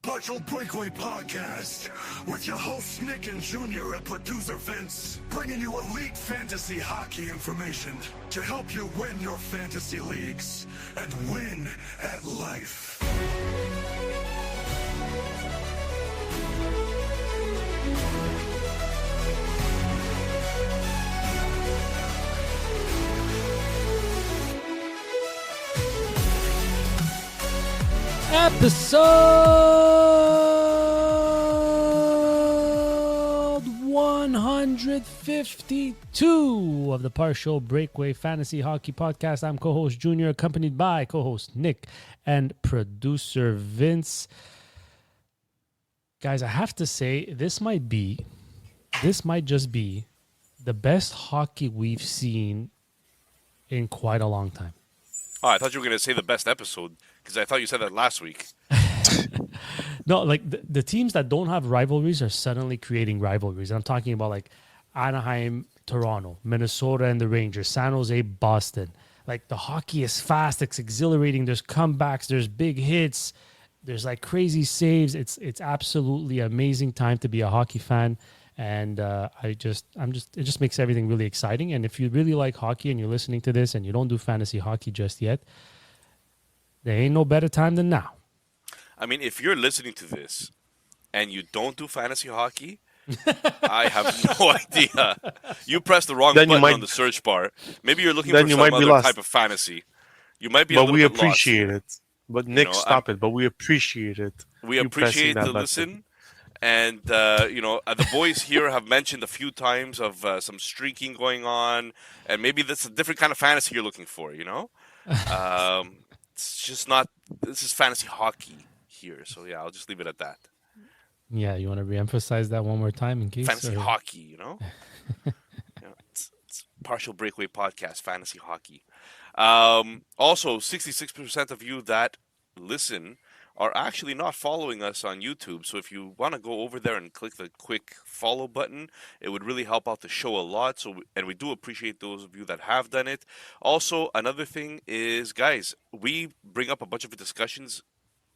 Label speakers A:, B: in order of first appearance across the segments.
A: Partial Breakaway Podcast with your hosts Nick and Junior and producer Vince, bringing you elite fantasy hockey information to help you win your fantasy leagues and win at life.
B: Episode 152 of the Partial Breakaway Fantasy Hockey Podcast. I'm co-host Junior, accompanied by co-host Nick and producer Vince. Guys, I have to say, this might just be the best hockey we've seen in quite a long time.
C: Oh, I thought you were going to say the best episode, because I thought you said that last week.
B: No, like the teams that don't have rivalries are suddenly creating rivalries. I'm talking about like Anaheim, Toronto, Minnesota and the Rangers, San Jose, Boston. Like the hockey is fast, it's exhilarating. There's comebacks, there's big hits, there's like crazy saves. It's absolutely amazing time to be a hockey fan. And it just makes everything really exciting. And if you really like hockey and you're listening to this and you don't do fantasy hockey just yet, there ain't no better time than now.
C: I mean, if you're listening to this and you don't do fantasy hockey, I have no idea. You pressed the wrong button on the search bar. Maybe you're looking for some other type of fantasy. You might be a little bit lost.
D: But we appreciate it. But Nick, stop it. But we appreciate it.
C: We appreciate the listen. And, the boys here have mentioned a few times of some streaking going on. And maybe that's a different kind of fantasy you're looking for, you know? It's just not... This is fantasy hockey here. So, yeah, I'll just leave it at that.
B: Yeah, you want to reemphasize that one more time in case?
C: Fantasy hockey, you know? It's Partial Breakaway Podcast, fantasy hockey. Also, 66% of you that listen are actually not following us on YouTube. So if you want to go over there and click the quick follow button, it would really help out the show a lot. And we do appreciate those of you that have done it. Also, another thing is, guys, we bring up a bunch of discussions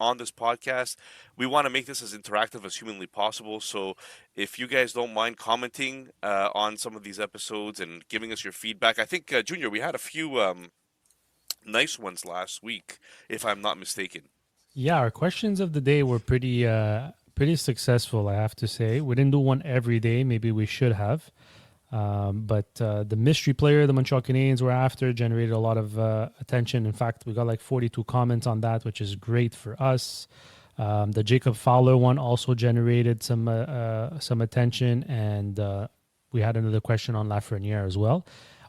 C: on this podcast. We want to make this as interactive as humanly possible. So if you guys don't mind commenting on some of these episodes and giving us your feedback, I think, Junior, we had a few nice ones last week, if I'm not mistaken. Yeah,
B: our questions of the day were pretty successful, I have to say. We didn't do one every day. Maybe we should have. But the mystery player the Montreal Canadiens were after generated a lot of attention. In fact, we got like 42 comments on that, which is great for us. The Jacob Fowler one also generated some attention. And we had another question on Lafreniere as well.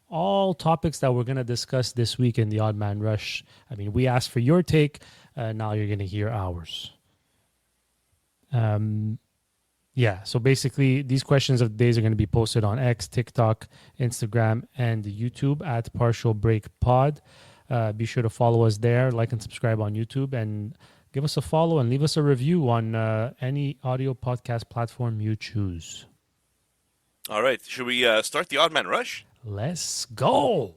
B: All topics that we're going to discuss this week in the Odd Man Rush. I mean, we asked for your take. Now you're going to hear ours. So basically, these questions of the days are going to be posted on X, TikTok, Instagram, and YouTube at Partial Break Pod. Be sure to follow us there, like and subscribe on YouTube, and give us a follow and leave us a review on any audio podcast platform you choose.
C: All right. Should we start the Odd Man Rush?
B: Let's go.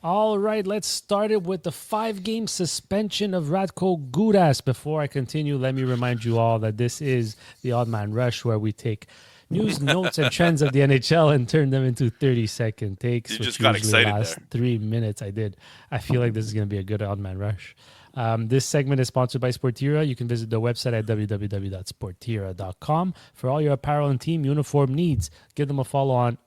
B: All right, let's start it with the 5-game suspension of Radko Gudas. Before I continue, let me remind you all that this is the Odd Man Rush, where we take news, notes, and trends of the NHL and turn them into 30-second takes.
C: You just got excited
B: last
C: there.
B: 3 minutes. I did. I feel like this is going to be a good Odd Man Rush. This segment is sponsored by Sportira. You can visit the website at www.sportira.com for all your apparel and team uniform needs. Give them a follow on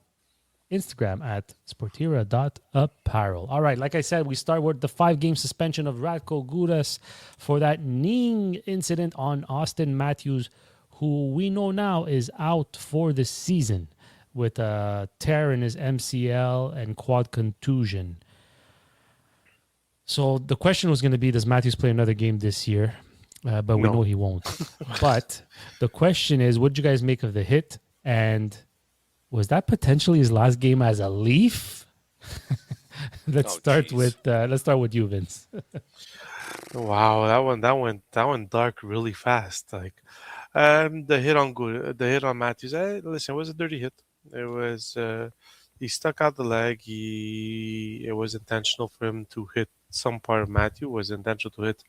B: Instagram at sportira.apparel. All right, like I said, we start with the 5-game suspension of Radko Gudas for that kneeing incident on Austin Matthews, who we know now is out for the season with a tear in his MCL and quad contusion. So the question was going to be, does Matthews play another game this year? But we know he won't. But the question is, what did you guys make of the hit? And was that potentially his last game as a Leaf? Let's start with you, Vince.
D: Wow, that went dark really fast. Like, the hit on Matthews. Listen, it was a dirty hit. It was he stuck out the leg. It was intentional for him to hit some part of Matthew. It was intentional to hit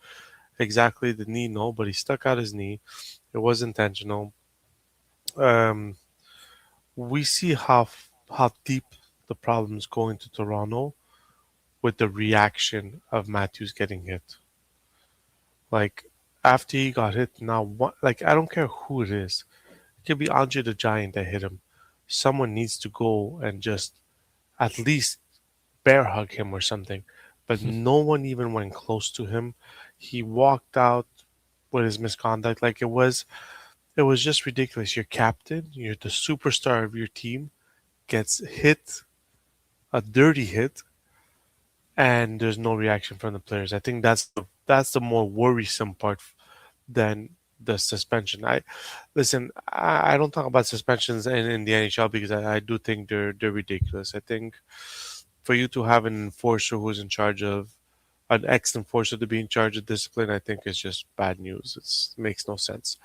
D: exactly the knee. No, but he stuck out his knee. It was intentional. Um, we see how deep the problems go into Toronto with the reaction of Matthews getting hit. Like after he got hit, now what? Like I don't care who it is. It could be Andre the Giant that hit him. Someone needs to go and just at least bear hug him or something. But no one even went close to him. He walked out with his misconduct. Like it was just ridiculous. Your captain, you're the superstar of your team, gets hit, a dirty hit, and there's no reaction from the players. I think that's the more worrisome part than the suspension. I don't talk about suspensions in the NHL because I do think they're ridiculous. I think for you to have an enforcer who's in charge of an ex-enforcer to be in charge of discipline, I think is just bad news. It makes no sense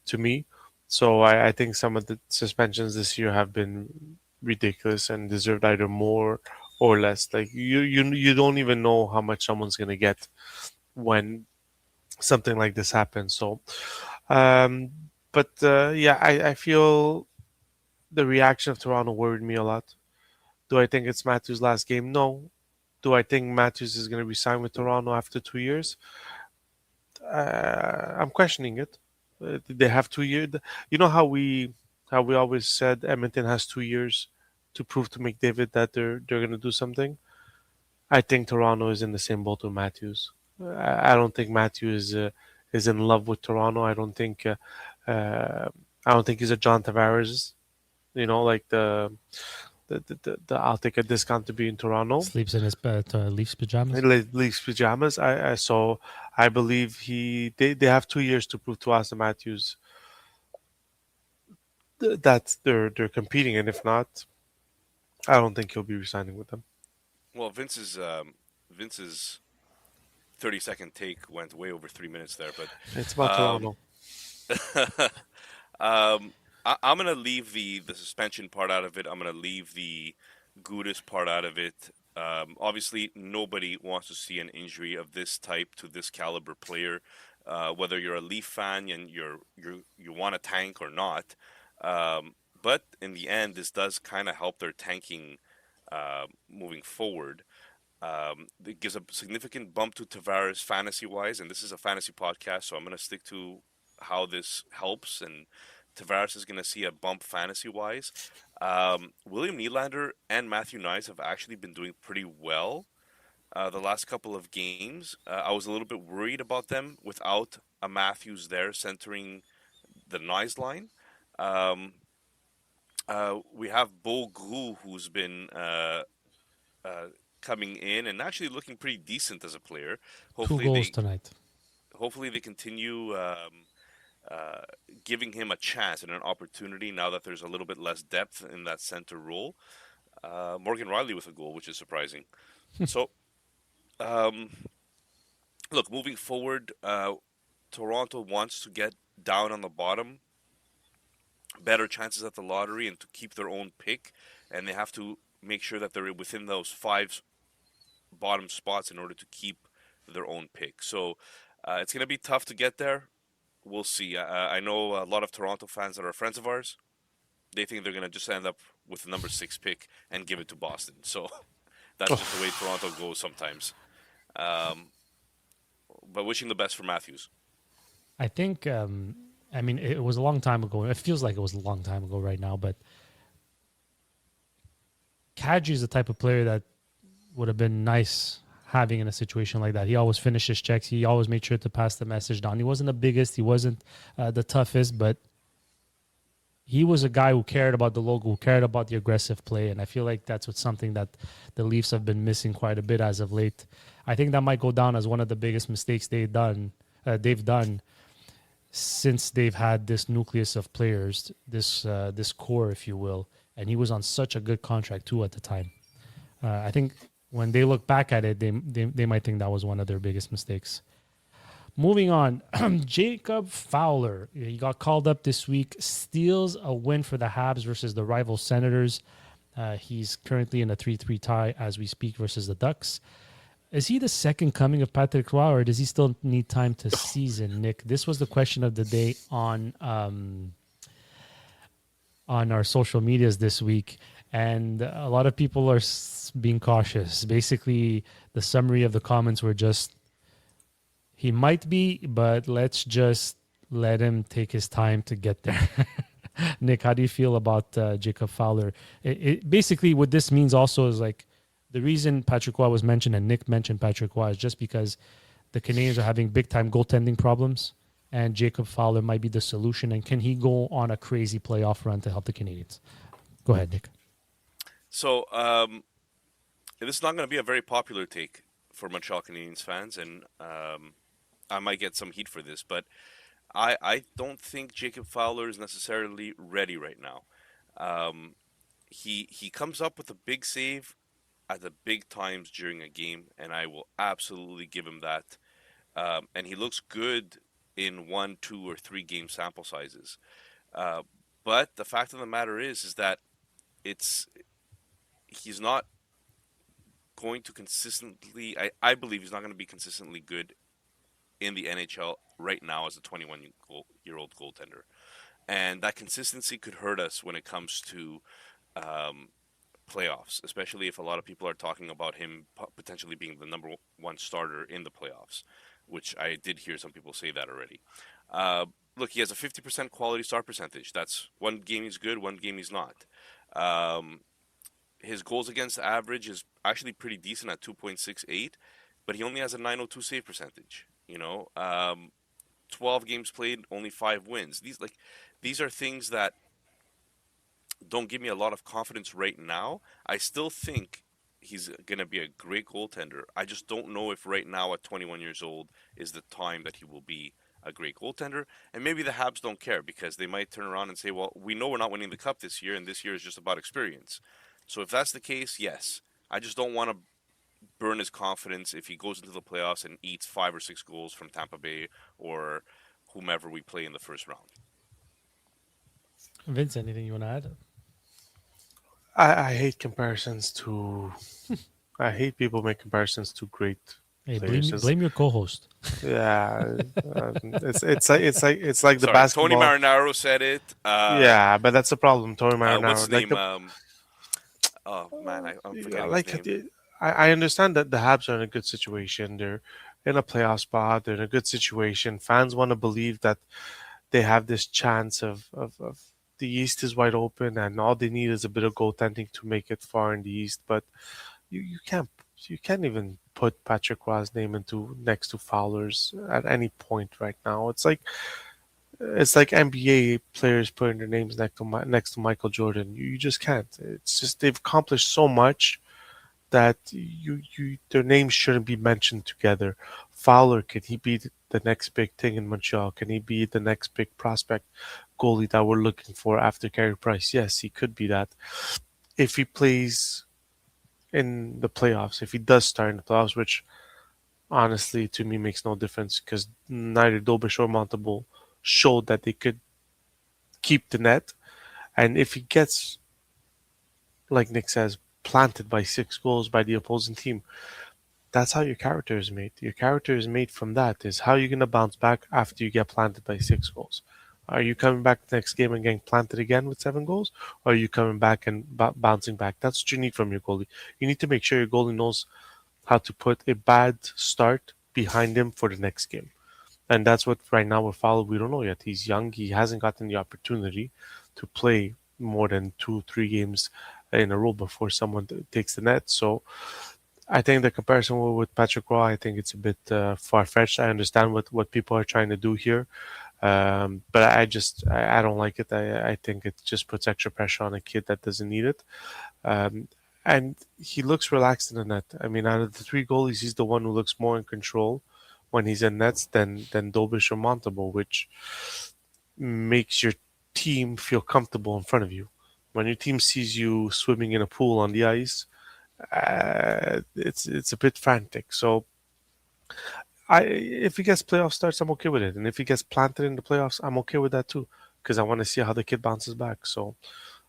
D: to me. So I think some of the suspensions this year have been ridiculous and deserved either more or less. Like you don't even know how much someone's gonna get when something like this happens. So, um, but yeah, I feel the reaction of Toronto worried me a lot. Do I think it's Matthews' last game? No. Do I think Matthews is going to resign with Toronto after 2 years? I'm questioning it. Did they have 2 years? You know how we always said Edmonton has 2 years to prove to McDavid that they're going to do something. I think Toronto is in the same boat with Matthews. I don't think Matthews is in love with Toronto. Uh, I don't think he's a John Tavares. You know, like the I'll take a discount to be in Toronto.
B: Sleeps in his Leafs pajamas.
D: Leafs pajamas. I believe they have 2 years to prove to Austin Matthews that they're competing, and if not, I don't think he'll be resigning with them.
C: Well, Vince's 30-second take went way over 3 minutes there,
D: It's
C: but
D: about Toronto.
C: I'm gonna leave the suspension part out of it. I'm gonna leave the Gudas part out of it. Obviously, nobody wants to see an injury of this type to this caliber player. Whether you're a Leaf fan and you want a tank or not, but in the end, this does kind of help their tanking moving forward. It gives a significant bump to Tavares fantasy wise, and this is a fantasy podcast, so I'm going to stick to how this helps. And Tavares is going to see a bump fantasy wise. William Nylander and Matthew Knies have actually been doing pretty well the last couple of games. I was a little bit worried about them without a Matthews there centering the Knies line. We have Bo Gru, who's been coming in and actually looking pretty decent as a player.
B: Two goals tonight.
C: Hopefully they continue giving him a chance and an opportunity now that there's a little bit less depth in that center role. Morgan Riley with a goal, which is surprising. So, look, moving forward, Toronto wants to get down on the bottom, better chances at the lottery, and to keep their own pick, and they have to make sure that they're within those five bottom spots in order to keep their own pick. So it's going to be tough to get there. We'll see. I know a lot of Toronto fans that are friends of ours. They think they're going to just end up with the number 6 pick and give it to Boston. So that's just the way Toronto goes sometimes. But wishing the best for Matthews.
B: I think, I mean, it was a long time ago. It feels like it was a long time ago right now, but Kadri is the type of player that would have been nice having in a situation like that. He always finished his checks. He always made sure to pass the message down. He wasn't the biggest. He wasn't the toughest, but he was a guy who cared about the logo, who cared about the aggressive play, and I feel like that's something that the Leafs have been missing quite a bit as of late. I think that might go down as one of the biggest mistakes they've done since they've had this nucleus of players, this core, if you will, and he was on such a good contract too at the time. I think when they look back at it, they might think that was one of their biggest mistakes. Moving on, Jacob Fowler. He got called up this week, steals a win for the Habs versus the rival Senators. He's currently in a 3-3 tie as we speak versus the Ducks. Is he the second coming of Patrick Roy, or does he still need time to season, Nick? This was the question of the day on our social medias this week, and a lot of people are being cautious. Basically, the summary of the comments were just, he might be, but let's just let him take his time to get there. Nick, how do you feel about Jacob Fowler? Basically, what this means also is like the reason Patrick Roy was mentioned and Nick mentioned Patrick Roy is just because the Canadiens are having big-time goaltending problems, and Jacob Fowler might be the solution. And can he go on a crazy playoff run to help the Canadiens? Go ahead, Nick.
C: So this is not going to be a very popular take for Montreal Canadiens fans, and I might get some heat for this, but I don't think Jacob Fowler is necessarily ready right now. He comes up with a big save at the big times during a game, and I will absolutely give him that. And he looks good in 1, 2, or 3 game sample sizes. But the fact of the matter is that he's not going to consistently. I believe he's not going to be consistently good in the NHL right now as a 21-year-old goaltender. And that consistency could hurt us when it comes to playoffs, especially if a lot of people are talking about him potentially being the number 1 starter in the playoffs, which I did hear some people say that already. Look, he has a 50% quality start percentage. That's one game he's good, one game he's not. His goals against average is actually pretty decent at 2.68, but he only has a 902 save percentage. 12 games played, only 5 wins. These are things that don't give me a lot of confidence right now. I still think he's going to be a great goaltender. I just don't know if right now at 21 years old is the time that he will be a great goaltender. And maybe the Habs don't care because they might turn around and say, well, we know we're not winning the Cup this year, and this year is just about experience. So if that's the case, yes. I just don't want to burn his confidence if he goes into the playoffs and eats 5 or 6 goals from Tampa Bay or whomever we play in the first round.
B: Vince, anything you want to add?
D: I hate comparisons to. I hate people make comparisons to great players.
B: Blame your co-host.
D: Yeah, it's like the
C: Sorry,
D: basketball.
C: Tony Marinaro said it.
D: Yeah, but that's the problem. Tony Marinaro.
C: What's his name? Oh man, I'm forgetting his name.
D: I understand that the Habs are in a good situation. They're in a playoff spot. They're in a good situation. Fans want to believe that they have this chance of the East is wide open and all they need is a bit of goaltending to make it far in the East. But you can't even put Patrick Roy's name next to Fowler's at any point right now. It's like NBA players putting their names next to Michael Jordan. You just can't. It's just they've accomplished so much that their names shouldn't be mentioned together. Fowler, can he be the next big thing in Montreal? Can he be the next big prospect goalie that we're looking for after Carey Price? Yes, he could be that. If he plays in the playoffs, if he does start in the playoffs, which honestly to me makes no difference because neither Dobish or Montembeault showed that they could keep the net. And if he gets, like Nick says, planted by 6 goals by the opposing team, that's how your character is made. Your character is made from that. Is how you're going to bounce back after you get planted by 6 goals. Are you coming back the next game and getting planted again with 7 goals? Or are you coming back and bouncing back? That's what you need from your goalie. You need to make sure your goalie knows how to put a bad start behind him for the next game. And that's what right now with Fowler, we don't know yet. He's young. He hasn't gotten the opportunity to play more than 2-3 games in a row before someone takes the net. So I think the comparison with Patrick Roy, I think it's a bit far-fetched. I understand what people are trying to do here. But I don't like it. I think it just puts extra pressure on a kid that doesn't need it. And he looks relaxed in the net. I mean, out of the 3 goalies, he's the one who looks more in control when he's in nets than Dobish or Montembeault, which makes your team feel comfortable in front of you. When your team sees you swimming in a pool on the ice, it's a bit frantic. So if he gets playoff starts, I'm okay with it, and if he gets planted in the playoffs, I'm okay with that too, because I want to see how the kid bounces back. So,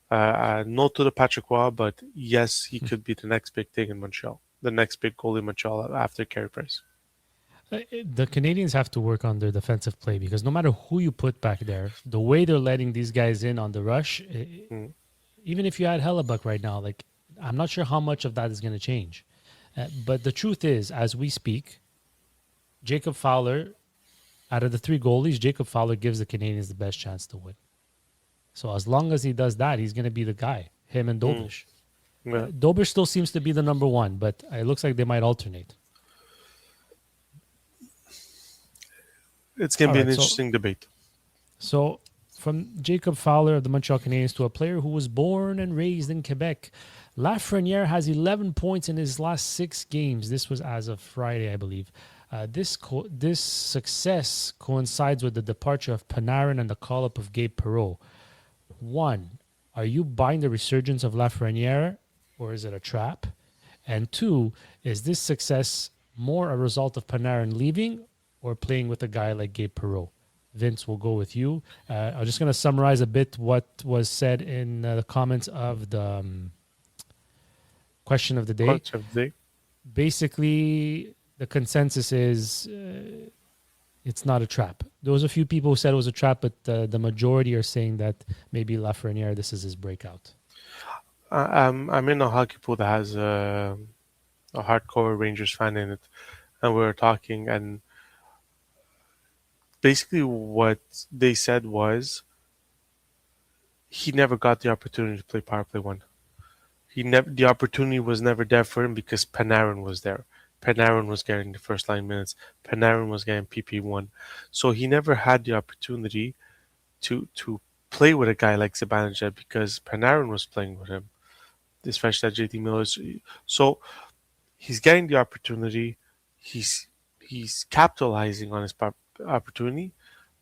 D: no to the Patrick Roy, but yes, he could be the next big thing in Montreal, the next big goalie in Montreal after Carey Price.
B: The Canadians have to work on their defensive play because no matter who you put back there, the way they're letting these guys in on the rush,
D: Mm.
B: even if you had Hellebuck right now, like I'm not sure how much of that is going to change. But the truth is, as we speak, Jacob Fowler, out of the three goalies, Jacob Fowler gives the Canadians the best chance to win. So as long as he does that, he's going to be the guy, him and
D: Mm.
B: Dobish.
D: Yeah.
B: Dobish still seems to be the number one, but it looks like they might alternate.
D: It's going to
B: All
D: be
B: right,
D: an
B: so-
D: interesting debate.
B: So, from Jacob Fowler of the Montreal Canadiens to a player who was born and raised in Quebec, Lafreniere has 11 points in his last 6 games. This was as of Friday, I believe. This success coincides with the departure of Panarin and the call-up of Gabe Perreault. 1, are you buying the resurgence of Lafreniere, or is it a trap? And 2, is this success more a result of Panarin leaving or playing with a guy like Gabe Perreault? Vince, will go with you. I'm just going to summarize a bit what was said in the comments of the question of the day.
D: Coach of the day.
B: Basically, the consensus is it's not a trap. There was a few people who said it was a trap, but the majority are saying that maybe Lafreniere, this is his breakout.
D: I'm in a hockey pool that has a hardcore Rangers fan in it, and we were talking, and basically what they said was he never got the opportunity to play power play one. The opportunity was never there for him because Panarin was there. Panarin was getting the first line minutes. Panarin was getting PP1, so he never had the opportunity to play with a guy like Zibanejad because Panarin was playing with him, especially at JT Miller's. So he's getting the opportunity. He's capitalizing on his opportunity,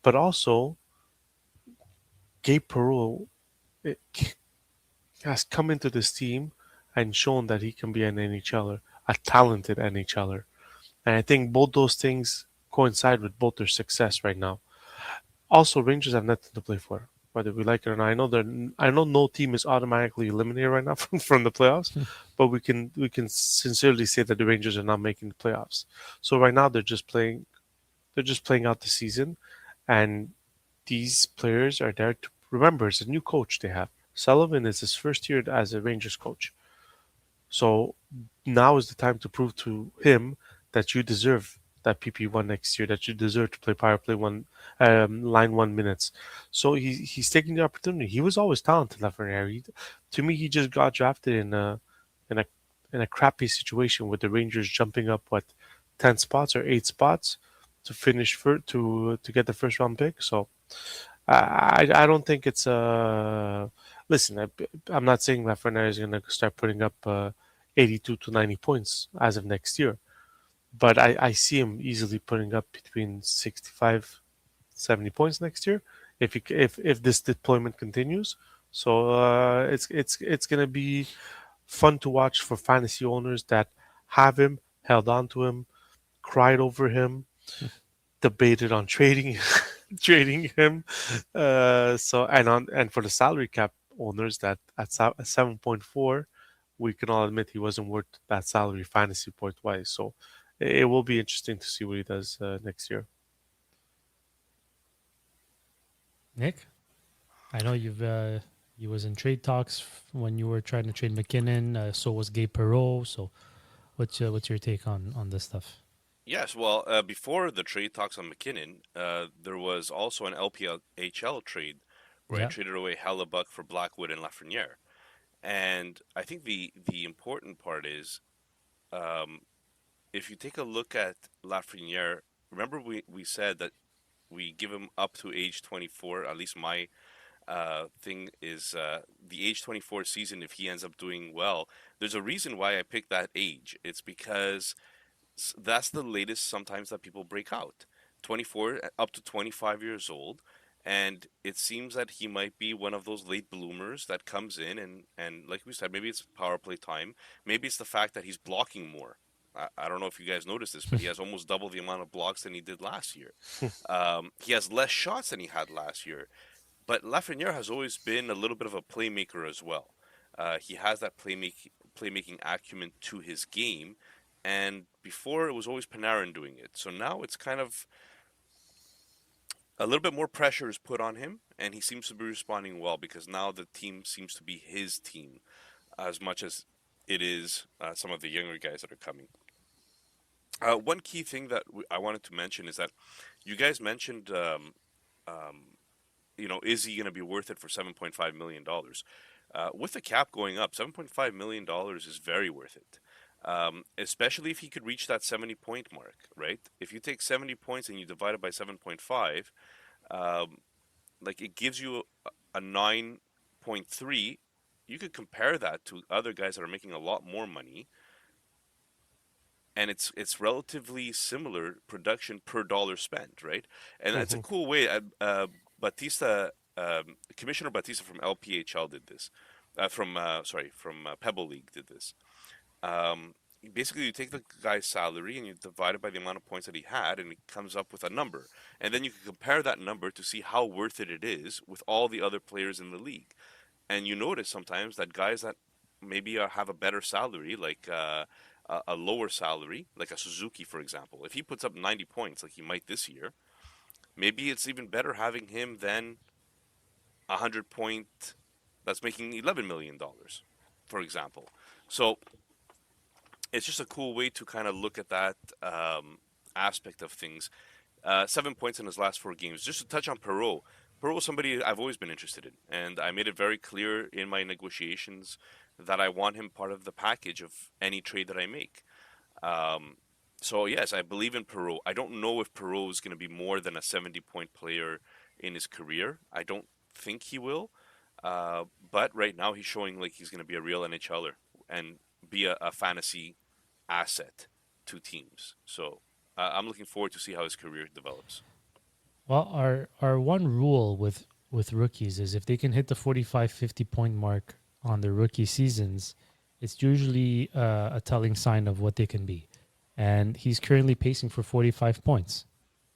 D: but also Gabe Perreault has come into this team and shown that he can be an NHLer, a talented NHLer. And I think both those things coincide with both their success right now. Also, Rangers have nothing to play for, whether we like it or not. I know no team is automatically eliminated right now from the playoffs, but we can sincerely say that the Rangers are not making the playoffs. So right now they're just playing out the season, and these players are there to remember. It's a new coach they have. Sullivan is his first year as a Rangers coach. So now is the time to prove to him that you deserve that PP1 next year, that you deserve to play power play one, line 1 minutes. So he's taking the opportunity. He was always talented, Lafreniere. To me, he just got drafted in a crappy situation with the Rangers jumping up 10 spots or 8 spots to finish to get the first round pick. So I don't think it's listen. I'm not saying Lafreniere is going to start putting up 82 to 90 points as of next year, but I see him easily putting up between 65, 70 points next year if this deployment continues. So it's going to be fun to watch for fantasy owners that have him, held on to him, cried over him, debated on trading him. And for the salary cap owners that at 7.4, we can all admit he wasn't worth that salary fantasy point wise. So it will be interesting to see what he does next year.
B: Nick, I know you was in trade talks when you were trying to trade McKinnon. So was Gabe Perreault. So what's your take on this stuff?
C: Yes, well, before the trade talks on McKinnon, there was also an LPHL trade where I traded away Hellebuck for Blackwood and Lafreniere. And I think the important part is, if you take a look at Lafreniere, remember we said that we give him up to age 24. At least my thing is the age 24 season. If he ends up doing well, there's a reason why I picked that age. It's because that's the latest sometimes that people break out. 24 up to 25 years old. And it seems that he might be one of those late bloomers that comes in and like we said, maybe it's power play time. Maybe it's the fact that he's blocking more. I don't know if you guys noticed this, but he has almost double the amount of blocks than he did last year. He has less shots than he had last year. But Lafreniere has always been a little bit of a playmaker as well. He has that playmaking acumen to his game. And before, it was always Panarin doing it. So now it's kind of a little bit more pressure is put on him, and he seems to be responding well because now the team seems to be his team as much as it is some of the younger guys that are coming. One key thing that I wanted to mention is that you guys mentioned, is he going to be worth it for $7.5 million? With the cap going up, $7.5 million is very worth it. Especially if he could reach that 70-point mark, right? If you take 70 points and you divide it by 7.5, it gives you a 9.3. You could compare that to other guys that are making a lot more money, and it's relatively similar production per dollar spent, right? And that's a cool way. Commissioner Batista from LPHL did this. From Pebble League did this. Basically, you take the guy's salary and you divide it by the amount of points that he had, and it comes up with a number. And then you can compare that number to see how worth it is with all the other players in the league. And you notice sometimes that guys that maybe have a better salary, like a lower salary, like a Suzuki, for example, if he puts up 90 points like he might this year, maybe it's even better having him than 100-point that's making $11 million, for example. So it's just a cool way to kind of look at that aspect of things. 7 points in his last 4 games. Just to touch on Perreault. Perreault is somebody I've always been interested in, and I made it very clear in my negotiations that I want him part of the package of any trade that I make. So yes, I believe in Perreault. I don't know if Perreault is going to be more than a 70-point player in his career. I don't think he will. But right now he's showing like he's going to be a real NHLer and be a fantasy asset to teams. So I'm looking forward to see how his career develops.
B: Well, our one rule with rookies is if they can hit the 45, 50-point mark on their rookie seasons, it's usually a telling sign of what they can be. And he's currently pacing for 45 points.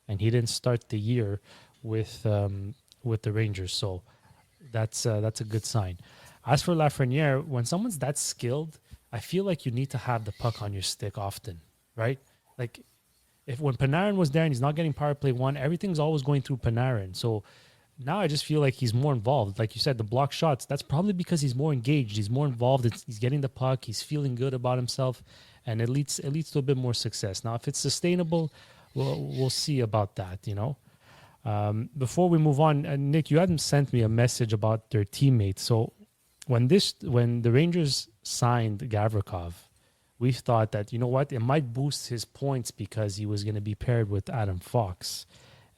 B: And he didn't start the year with the Rangers. So that's a good sign. As for Lafreniere, when someone's that skilled, I feel like you need to have the puck on your stick often, right? Like when Panarin was there and he's not getting power play 1, everything's always going through Panarin. So now I just feel like he's more involved. Like you said, the block shots, that's probably because he's more engaged. He's more involved. He's getting the puck. He's feeling good about himself, and it leads to a bit more success. Now, if it's sustainable, we'll see about that, Before we move on, Nick, you hadn't sent me a message about their teammates. So when the Rangers signed Gavrikov, we thought that, it might boost his points because he was going to be paired with Adam Fox.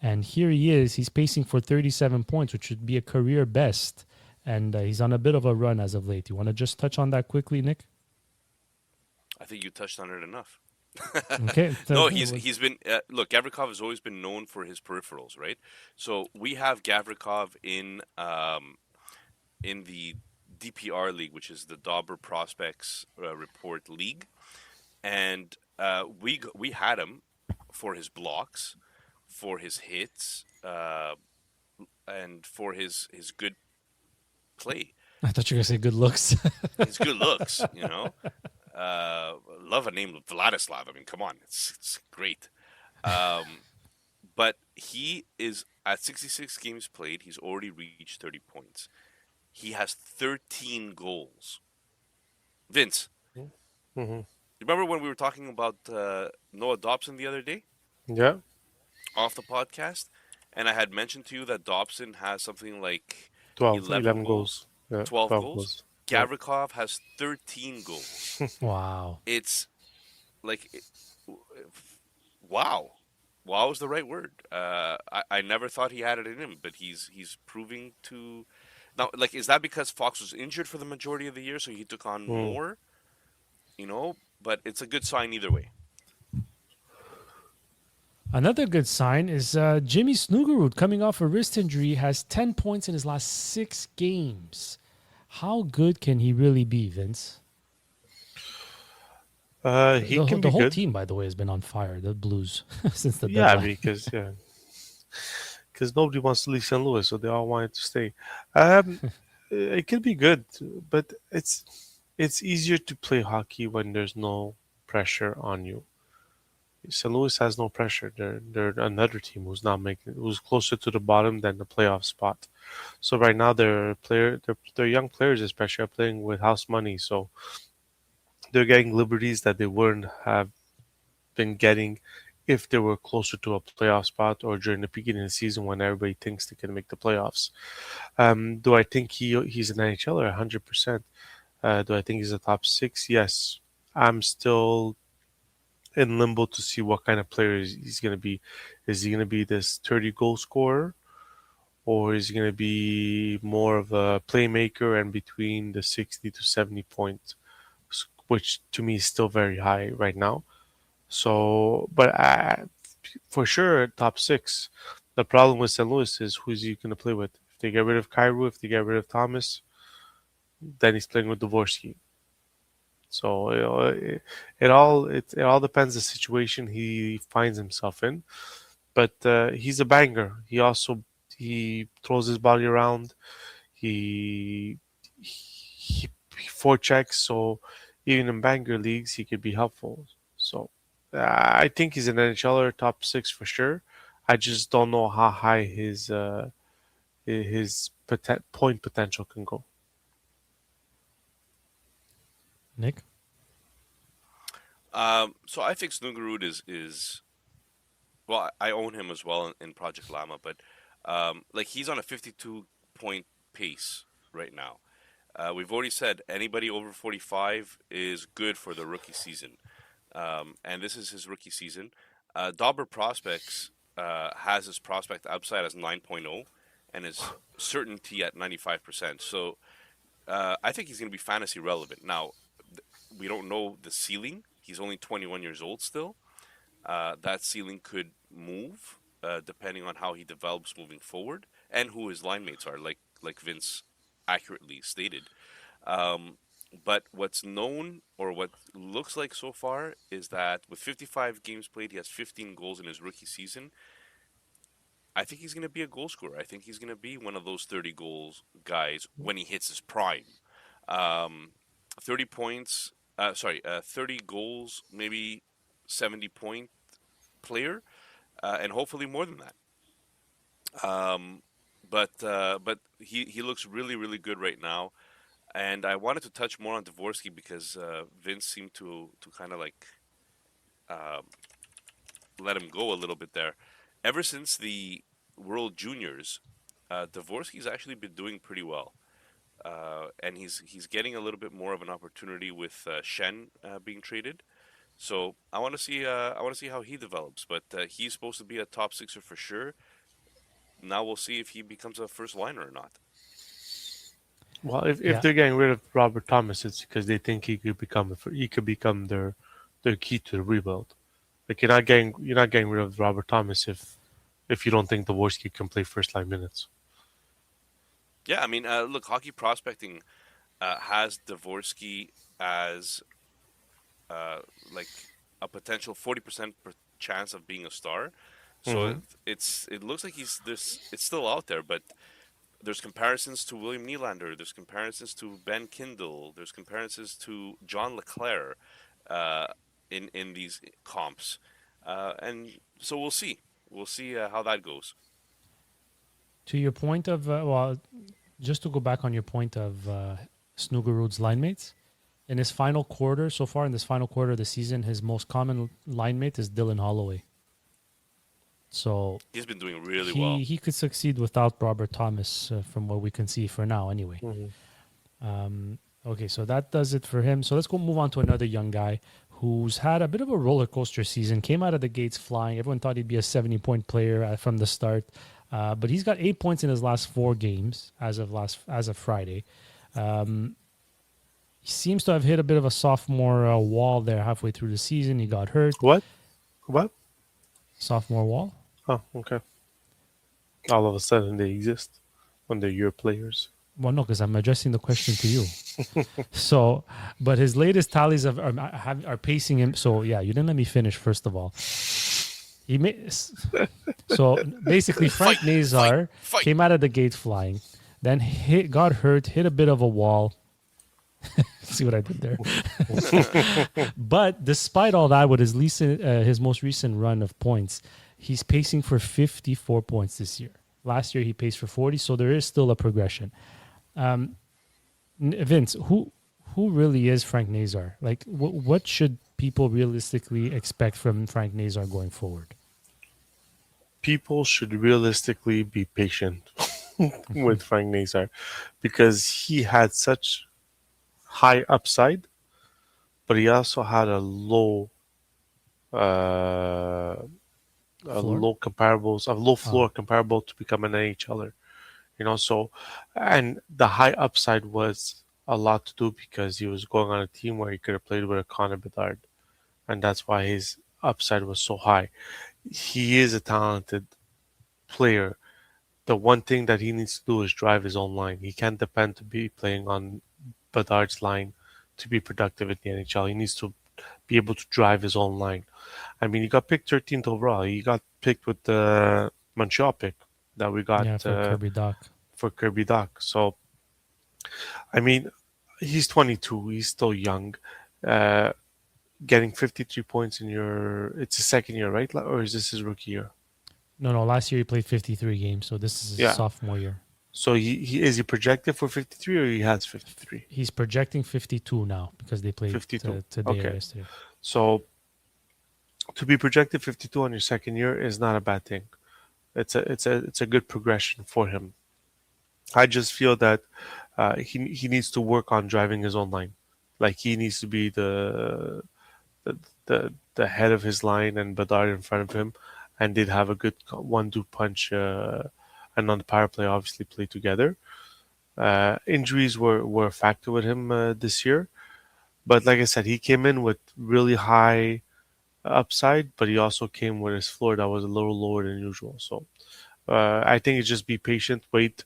B: And here he is. He's pacing for 37 points, which should be a career best. And he's on a bit of a run as of late. You want to just touch on that quickly, Nick?
C: I think you touched on it enough.
B: Okay.
C: No, he's been look. Gavrikov has always been known for his peripherals, right? So we have Gavrikov in the DPR league, which is the Dauber Prospects Report League, and we had him for his blocks, for his hits, and for his good play.
B: I thought you were going to say good looks.
C: His good looks, love a name Vladislav. I mean, come on, it's great. But he is at 66 games played. He's already reached 30 points. He has 13 goals. Vince, remember when we were talking about Noah Dobson the other day?
D: Yeah.
C: Off the podcast, and I had mentioned to you that Dobson has something like
D: 11 goals. Yeah,
C: 12 goals. Gavrikov has 13 goals.
B: Wow.
C: It's like, wow. Wow is the right word. I never thought he had it in him, but he's proving to. Now, like, is that because Fox was injured for the majority of the year, so he took on more? But it's a good sign either way.
B: Another good sign is Jimmy Snuggerud, coming off a wrist injury, has 10 points in his last 6 games. How good can he really be, Vince?
D: He
B: The
D: can
B: the
D: be
B: whole
D: good.
B: team, by the way, has been on fire. The Blues since the
D: Yeah,
B: deadline.
D: because nobody wants to leave St. Louis, so they all wanted to stay. Um, it can be good, but it's easier to play hockey when there's no pressure on you. St. Louis has no pressure. They're another team who's closer to the bottom than the playoff spot. So right now their young players especially are playing with house money, so they're getting liberties that they wouldn't have been getting if they were closer to a playoff spot or during the beginning of the season when everybody thinks they can make the playoffs. Do I think he's an NHLer? 100%. Do I think he's a top six? Yes. I'm still in limbo to see what kind of player he's going to be. Is he going to be this 30 goal scorer? Or is he going to be more of a playmaker and between the 60 to 70 points, which to me is still very high right now. So, but for sure, top six. The problem with St. Louis is who's he going to play with? If they get rid of Cairo, if they get rid of Thomas, then he's playing with Dvorsky. So it all depends the situation he finds himself in. But he's a banger. He throws his body around. He forechecks. So even in banger leagues, he could be helpful. So I think he's an NHLer top six for sure. I just don't know how high his point potential can go.
B: Nick?
C: So I think Snuggerud is well. I own him as well in Project Llama, but like he's on a 52-point pace right now. We've already said anybody over 45 is good for the rookie season, and this is his rookie season. Dauber Prospects has his prospect upside as 9.0 and his certainty at 95%. So I think he's going to be fantasy relevant. Now, we don't know the ceiling. He's only 21 years old still. That ceiling could move depending on how he develops moving forward and who his line mates are, like Vince accurately stated. But what's known or what looks like so far is that with 55 games played, he has 15 goals in his rookie season. I think he's going to be a goal scorer. I think he's going to be one of those 30 goals guys when he hits his prime. 30 points, 30 goals, maybe 70-point player, and hopefully more than that. But he looks really, really good right now. And I wanted to touch more on Dvorsky because Vince seemed to kind of like let him go a little bit there. Ever since the World Juniors, Dvorsky's actually been doing pretty well. And he's getting a little bit more of an opportunity with Shen being traded. So I want to see how he develops. But he's supposed to be a top sixer for sure. Now we'll see if he becomes a first liner or not.
D: Well, if
B: Yeah.
D: they're getting rid of Robert Thomas, it's because they think he could become their key to the rebuild. Like you're not getting rid of Robert Thomas if you don't think Dvorsky can play first line minutes.
C: Yeah, I mean, look, hockey prospecting has Dvorsky as like a potential 40% chance of being a star. So it looks like it's still out there, but there's comparisons to William Nylander, there's comparisons to Ben Kindle, there's comparisons to John LeClaire in these comps, and so we'll see how that goes.
B: To your point of, just to go back on your point of Snuggerud's line mates, in his final quarter, so far in this final quarter of the season, his most common line mate is Dylan Holloway. So
C: he's been doing really well.
B: He could succeed without Robert Thomas, from what we can see for now, anyway. Okay, so that does it for him. So let's go move on to another young guy who's had a bit of a roller coaster season. Came out of the gates flying. Everyone thought he'd be a 70-point player from the start, but he's got 8 points in his last 4 games as of Friday. He seems to have hit a bit of a sophomore wall there halfway through the season. He got hurt.
D: What?
B: Sophomore wall?
D: Oh, okay. All of a sudden they exist when they're your players.
B: Well, no, because I'm addressing the question to you. So, but his latest tallies are pacing him. So, yeah, you didn't let me finish. First of all, he made so basically Frank Nazar
C: fight.
B: came out of the gate flying, then got hurt, hit a bit of a wall. See what I did there? But despite all that, with his most recent run of points, he's pacing for 54 points this year. Last year he paced for 40, so there is still a progression. Vince, who really is Frank Nazar? Like, what should people realistically expect from Frank Nazar going forward?
D: People should realistically be patient with Frank Nazar because he had such high upside, but he also had a low floor comparable to become an NHLer. So, and the high upside was a lot to do because he was going on a team where he could have played with a Connor Bedard, and that's why his upside was so high. He is a talented player. The one thing that he needs to do is drive his own line. He can't depend to be playing on Bedard's line to be productive in the NHL. He needs to be able to drive his own line. I mean, he got picked 13th overall. He got picked with the Montreal pick that we got
B: for
D: Kirby Dach. So, I mean, he's 22. He's still young. Getting 53 points it's his second year, right? Or is this his rookie year?
B: No. Last year he played 53 games, so this is his sophomore year.
D: So is he projected for 53 or he has 53?
B: He's projecting 52 now because they played 52 today or yesterday.
D: So to be projected 52 on your second year is not a bad thing. It's a good progression for him. I just feel that he needs to work on driving his own line. Like he needs to be the head of his line and Bedard in front of him, and they'd have a good one-two punch. And on the power play, obviously play together. Injuries were a factor with him this year, but like I said, he came in with really high upside, but he also came with his floor that was a little lower than usual. So I think it's just be patient, wait.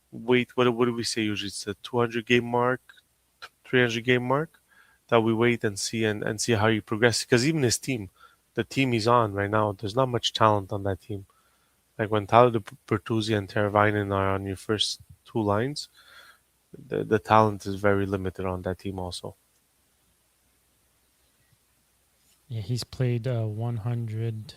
D: What do we say usually? It's the 200 game mark, 300 game mark that we wait and see and see how he progresses. Because even his team, the team he's on right now, there's not much talent on that team. Like when Tyler Bertuzzi and Teravainen are on your first two lines, the talent is very limited on that team also.
B: Yeah, he's played 100.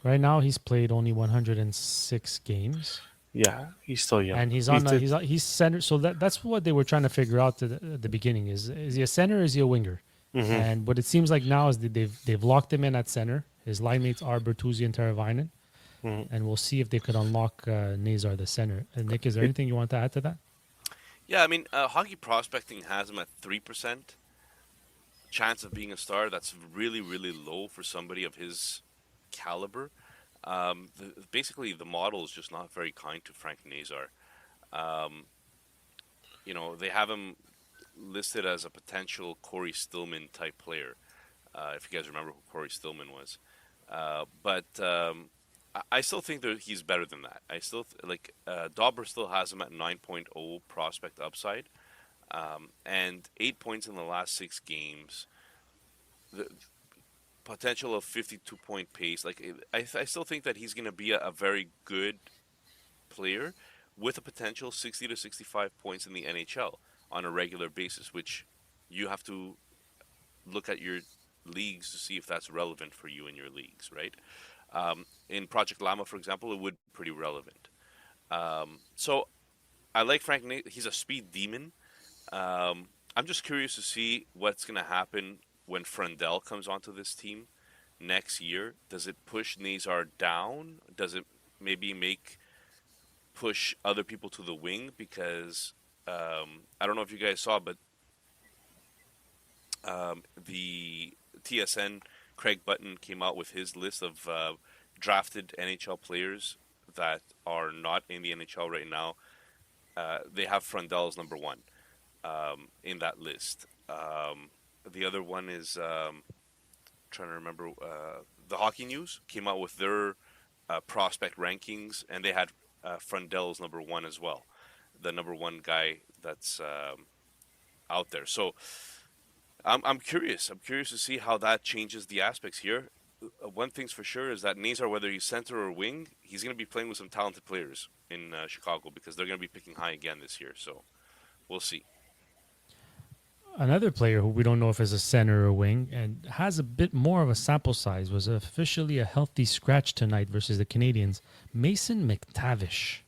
B: Right now, he's played only 106 games.
D: Yeah, he's still young,
B: and he's center. So that's what they were trying to figure out at the beginning: is he a center or is he a winger?
D: Mm-hmm.
B: And what it seems like now is that they've locked him in at center. His line mates are Bertuzzi and Teravainen. Mm-hmm. And we'll see if they could unlock Nazar the center. And Nick, is there anything you want to add to that?
C: Yeah, I mean, Hockey Prospecting has him at 3% chance of being a star. That's really, really low for somebody of his caliber. Basically, the model is just not very kind to Frank Nazar. They have him listed as a potential Corey Stillman type player, if you guys remember who Corey Stillman was. But I still think that he's better than that. I still Dauber still has him at 9.0 prospect upside, and 8 points in the last 6 games. The potential of 52-point pace. I still think that he's going to be a very good player with a potential 60 to 65 points in the NHL on a regular basis, which you have to look at your leagues to see if that's relevant for you in your leagues, right? In Project Llama, for example, it would be pretty relevant. So I like Frank. He's a speed demon. I'm just curious to see what's going to happen when Frendel comes onto this team next year. Does it push Nazar down? Does it maybe push other people to the wing? Because I don't know if you guys saw, but the TSN Craig Button came out with his list of drafted NHL players that are not in the NHL right now. They have Frendel as number 1 in that list. The other one is trying to remember. The Hockey News came out with their prospect rankings, and they had Frendel as number 1 as well. the number one guy that's out there. So I'm curious. I'm curious to see how that changes the aspects here. One thing's for sure is that Nazar, whether he's center or wing, he's going to be playing with some talented players in Chicago because they're going to be picking high again this year. So we'll see.
B: Another player who we don't know if is a center or wing and has a bit more of a sample size was officially a healthy scratch tonight versus the Canadians, Mason McTavish.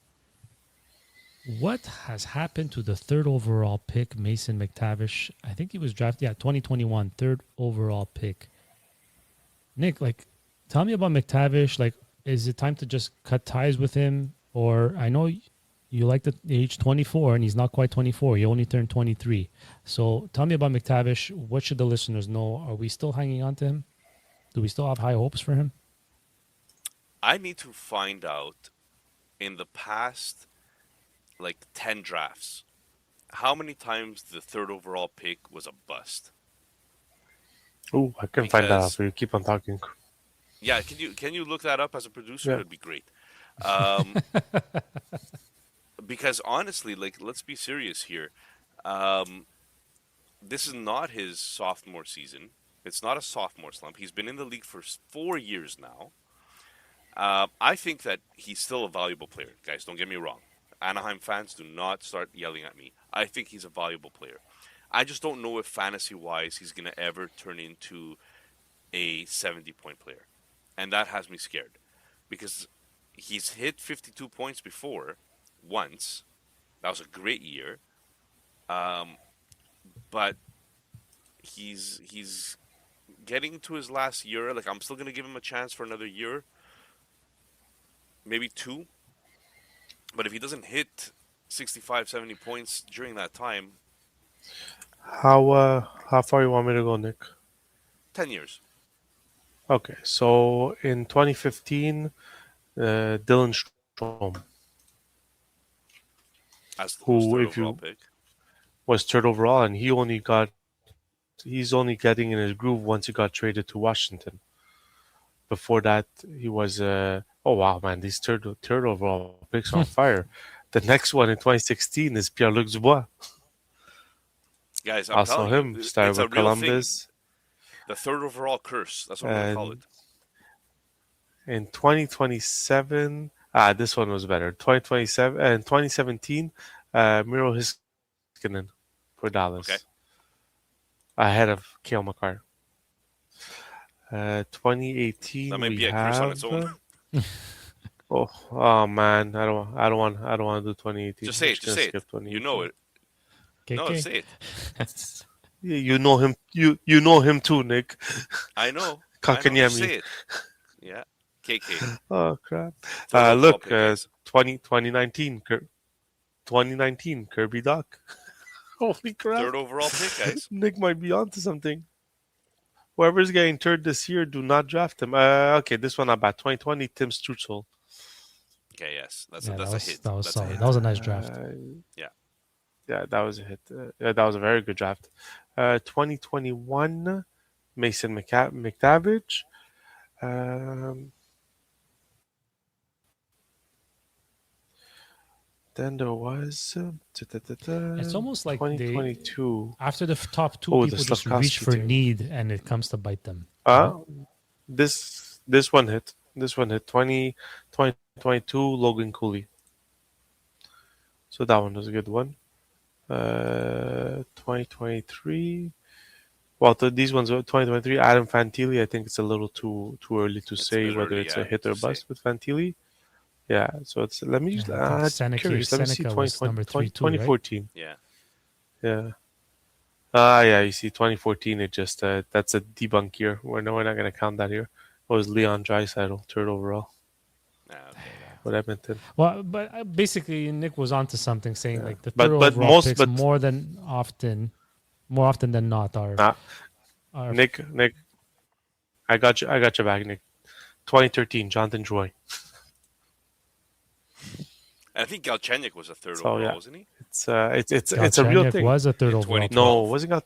B: What has happened to the third overall pick, Mason McTavish? I think he was drafted, 2021, third overall pick. Nick, tell me about McTavish. Is it time to just cut ties with him? Or I know you like the age 24, and he's not quite 24. He only turned 23. So tell me about McTavish. What should the listeners know? Are we still hanging on to him? Do we still have high hopes for him?
C: I need to find out in the past, 10 drafts, how many times the third overall pick was a bust.
D: Oh, I can find that out for you. Keep on talking.
C: Yeah, can you look that up as a producer?
D: Yeah.
C: That'd be great. Because honestly, let's be serious here. This is not his sophomore season. It's not a sophomore slump. He's been in the league for 4 years now. I think that he's still a valuable player. Guys, don't get me wrong. Anaheim fans, do not start yelling at me. I think he's a valuable player. I just don't know if fantasy-wise he's going to ever turn into a 70-point player. And that has me scared. Because he's hit 52 points before, once. That was a great year. But he's getting to his last year. I'm still going to give him a chance for another year. Maybe 2. But if he doesn't hit 65, 70 points during that time...
D: How far you want me to go, Nick?
C: 10 years.
D: Okay, so in 2015, Dylan Strome,
C: As the
D: who,
C: third
D: if you
C: overall pick.
D: was third overall, and he's only getting in his groove once he got traded to Washington. Before that, he was oh wow, man, these third overall picks are on fire. The next one in 2016 is Pierre-Luc Dubois.
C: Guys, I'm
D: Also
C: telling
D: him,
C: you,
D: started
C: it's a
D: with
C: real
D: Columbus.
C: thing. The third overall curse. That's what I'm going to call it.
D: In 2027, this one was better. 2027 and 2017, Miro Heiskanen for Dallas.
C: Okay.
D: Ahead of Cale Makar. 2018,
C: That might
D: we
C: be a
D: have.
C: curse on its own.
D: Oh man, I don't want to do 2018.
C: Just say it.
D: I'm
C: Just say
D: skip
C: it.
D: 2018.
C: You know it. No,
B: KK.
C: say it.
D: Yeah, you know him. You know him too, Nick.
C: I know.
D: Kakanyemi.
C: Say it. Yeah. KK.
D: Oh crap!
C: Third overall
D: Look,
C: pick, guys.
D: 2019, 2019 Kirby Doc. Holy crap!
C: Third overall pick, guys.
D: Nick might be onto something. Whoever's getting third this year, do not draft him. Okay, this one not bad. 2020 Tim Stutzel.
C: Okay, yes. That's
B: Yeah,
C: a hit.
B: that was
C: That's a
B: solid.
C: hit.
B: That was a nice draft.
D: Yeah, that was a hit. That was a very good draft. 2021 Mason McTavish. Then there was
B: It's almost like
D: 2022.
B: after the top two,
D: Oh, the
B: people just
D: Slavkovsky
B: reach for
D: team.
B: need, and it comes to bite them.
D: This one hit. This one hit 2022 Logan Cooley. So that one was a good one. 2023. Well, these ones are 2023. Adam Fantilli. I think it's a little too early to say
C: bit
D: whether
C: early,
D: it's
C: yeah,
D: a hit or
C: to say.
D: bust with Fantilli. Yeah. So it's let me just
B: Yeah, I think Seneca-
D: curious. Let me see
B: Seneca was number
D: 2014.
C: Yeah.
D: Yeah. Yeah. You see, 2014. It just that's a debunk year. We're not going to count that here. It was Leon Draisaitl, third overall.
C: Okay.
D: What Edmonton.
B: Well, but basically, Nick was onto something, saying like the
D: But-
B: third
D: but
B: overall
D: most-
B: picks
D: but-
B: more often than not are
D: Nick, I got you back, Nick. 2013, Jonathan Drouin.
C: I think Galchenyuk was a third
D: So,
C: overall,
D: yeah.
C: wasn't he?
D: It's a real
B: Galchenyuk
D: thing.
B: was a third
C: In
B: overall.
C: 2012.
D: No, wasn't got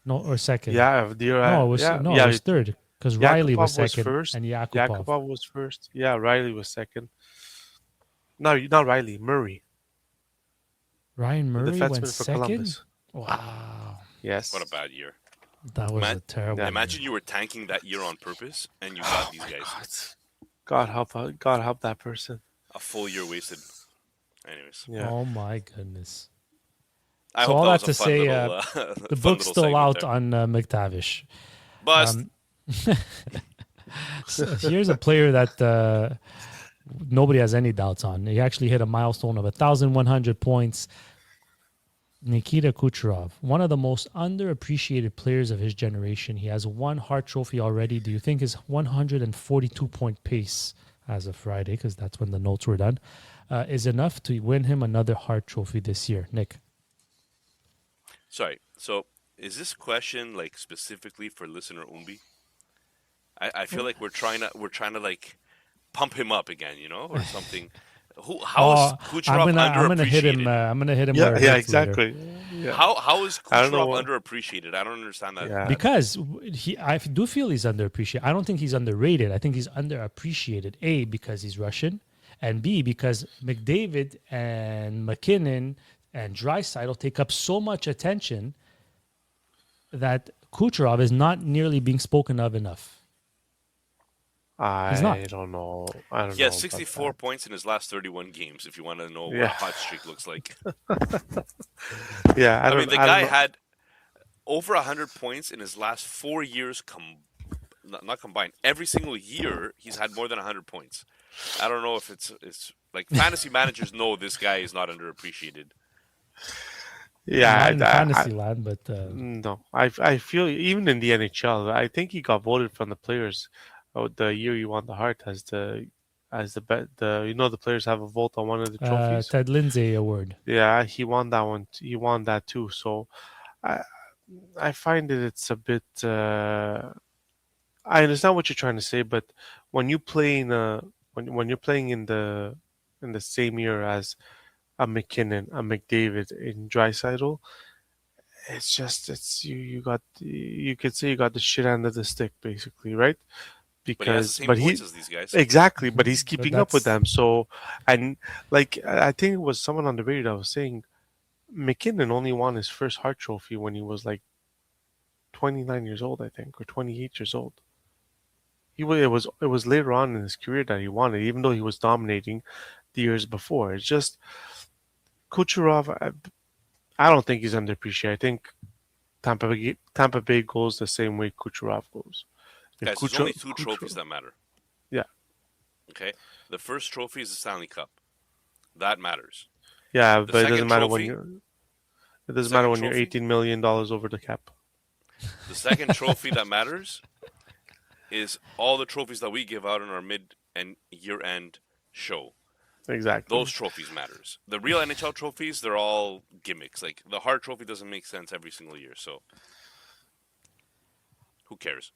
B: No, or second.
D: yeah,
B: No, it was it was third because Riley was
D: Yakupov was
B: second
D: first.
B: and Yakupov.
D: Yakupov was first. Yeah, Riley was second. No, not Riley. Murray.
B: Ryan
D: The
B: Murray went
D: defenseman for
B: second.
D: Columbus.
B: Wow,
D: Yes.
C: What a bad year.
B: that was a terrible.
D: Yeah.
C: Imagine you were tanking that year on purpose and you got these guys.
D: God help that person.
C: A full year wasted. Anyways,
D: Yeah.
B: Oh my goodness.
C: I
B: So
C: hope
B: all
C: that
B: that
C: was
B: to
C: a fun
B: say,
C: little.
B: The
C: fun
B: book's
C: little
B: still
C: segment
B: out
C: there.
B: on McTavish.
C: Bust.
B: So here's a player that nobody has any doubts on. He actually hit a milestone of 1,100 points. Nikita Kucherov, one of the most underappreciated players of his generation. He has one Hart Trophy already. Do you think his 142-point pace as of Friday, because that's when the notes were done, is enough to win him another Hart Trophy this year? Nick?
C: Sorry. So, is this question like specifically for listener Umbi? I feel like we're trying to like pump him up again, or something. How is Kucherov
B: I'm gonna hit him.
C: underappreciated?
B: I'm gonna hit him.
D: Yeah,
B: where it
D: yeah,
B: hurts later.
D: exactly. Yeah.
C: How is
D: I don't know
C: Kucherov
D: what-
C: underappreciated? I don't understand that.
D: Yeah.
B: Because I do feel he's underappreciated. I don't think he's underrated. I think he's underappreciated. A, because he's Russian, and B, because McDavid and McKinnon and Draisaitl take up so much attention that Kucherov is not nearly being spoken of enough. He's not.
D: I don't know. I don't know.
C: He has
D: about
C: 64
D: that.
C: points in his last 31 games. If you want to know what
D: Yeah.
C: a hot streak looks like,
D: Yeah,
C: I mean the
D: don't
C: guy
D: know.
C: had over 100 points in his last 4 years. Not combined. Every single year, he's had more than 100 points. I don't know if it's like fantasy managers know this guy is not underappreciated.
D: Yeah,
B: Not in
D: I-
B: fantasy land, but
D: no. I feel even in the NHL, I think he got voted from the players. The year he won the Hart as the the players have a vote on one of the trophies.
B: Ted Lindsay award.
D: Yeah, he won that one. He won that too. So, I I find it's a bit. I understand what you're trying to say, but when you play in when you're playing in the same year as a McKinnon, a McDavid, in Draisaitl, you could say you got the shit end of the stick basically, right?
C: But he has the same
D: But
C: points as these guys.
D: exactly, but he's
B: But
D: keeping up with
B: that's-
D: them. So, and like I think it was someone on the radio that was saying McKinnon only won his first Hart Trophy when he was like 29 years old, I think, or 28 years old. It was later on in his career that he won it, even though he was dominating the years before. It's just Kucherov. I don't think he's underappreciated. I think Tampa Bay goes the same way Kucherov goes. If
C: Guys, there's only two trophies that matter.
D: Yeah.
C: Okay. The first trophy is the Stanley Cup. That matters.
D: Yeah,
C: The
D: but it doesn't
C: second
D: matter when
C: trophy-
D: you're. It doesn't
C: second
D: matter when you're
C: trophy?
D: $18 million over the cap.
C: The second trophy that matters is all the trophies that we give out in our mid and year-end show.
D: Exactly.
C: Those trophies matters. The real NHL trophies, they're all gimmicks. Like the Hart Trophy doesn't make sense every single year. So who cares?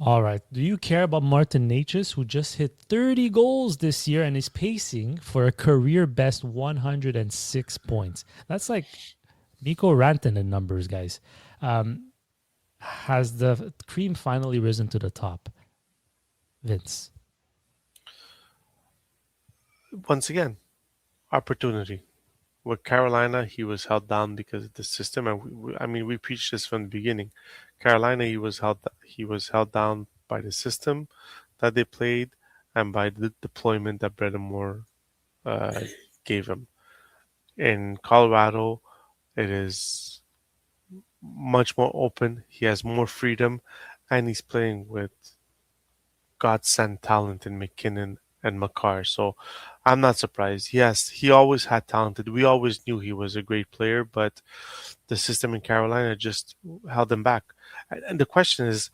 B: All right. Do you care about Martin Necas, who just hit 30 goals this year and is pacing for a career best 106 points? That's like Mikko Rantanen numbers, guys. Has the cream finally risen to the top? Vince.
D: Once again, opportunity. With Carolina, he was held down because of the system, and we preached this from the beginning. Carolina, he was held down by the system that they played and by the deployment that Brett Moore gave him. In Colorado, it is much more open. He has more freedom, and he's playing with God-sent talent in McKinnon and Makar. So I'm not surprised. Yes, he always had talented. We always knew he was a great player, but the system in Carolina just held him back. And the question is,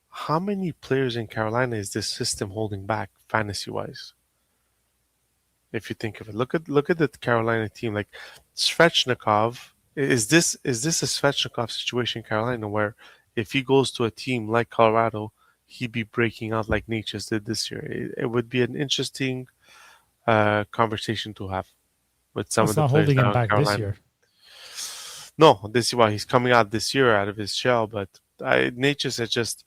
D: how many players in Carolina is this system holding back fantasy-wise? If you think of it, look at the Carolina team. Like Svechnikov, is this a Svechnikov situation in Carolina where if he goes to a team like Colorado, he'd be breaking out like Necas did this year? It would be an interesting conversation to have with some
B: It's
D: of the
B: not
D: players
B: holding him
D: down in
B: back
D: Carolina.
B: this year.
D: No, this is why he's coming out this year out of his shell. But Necas had just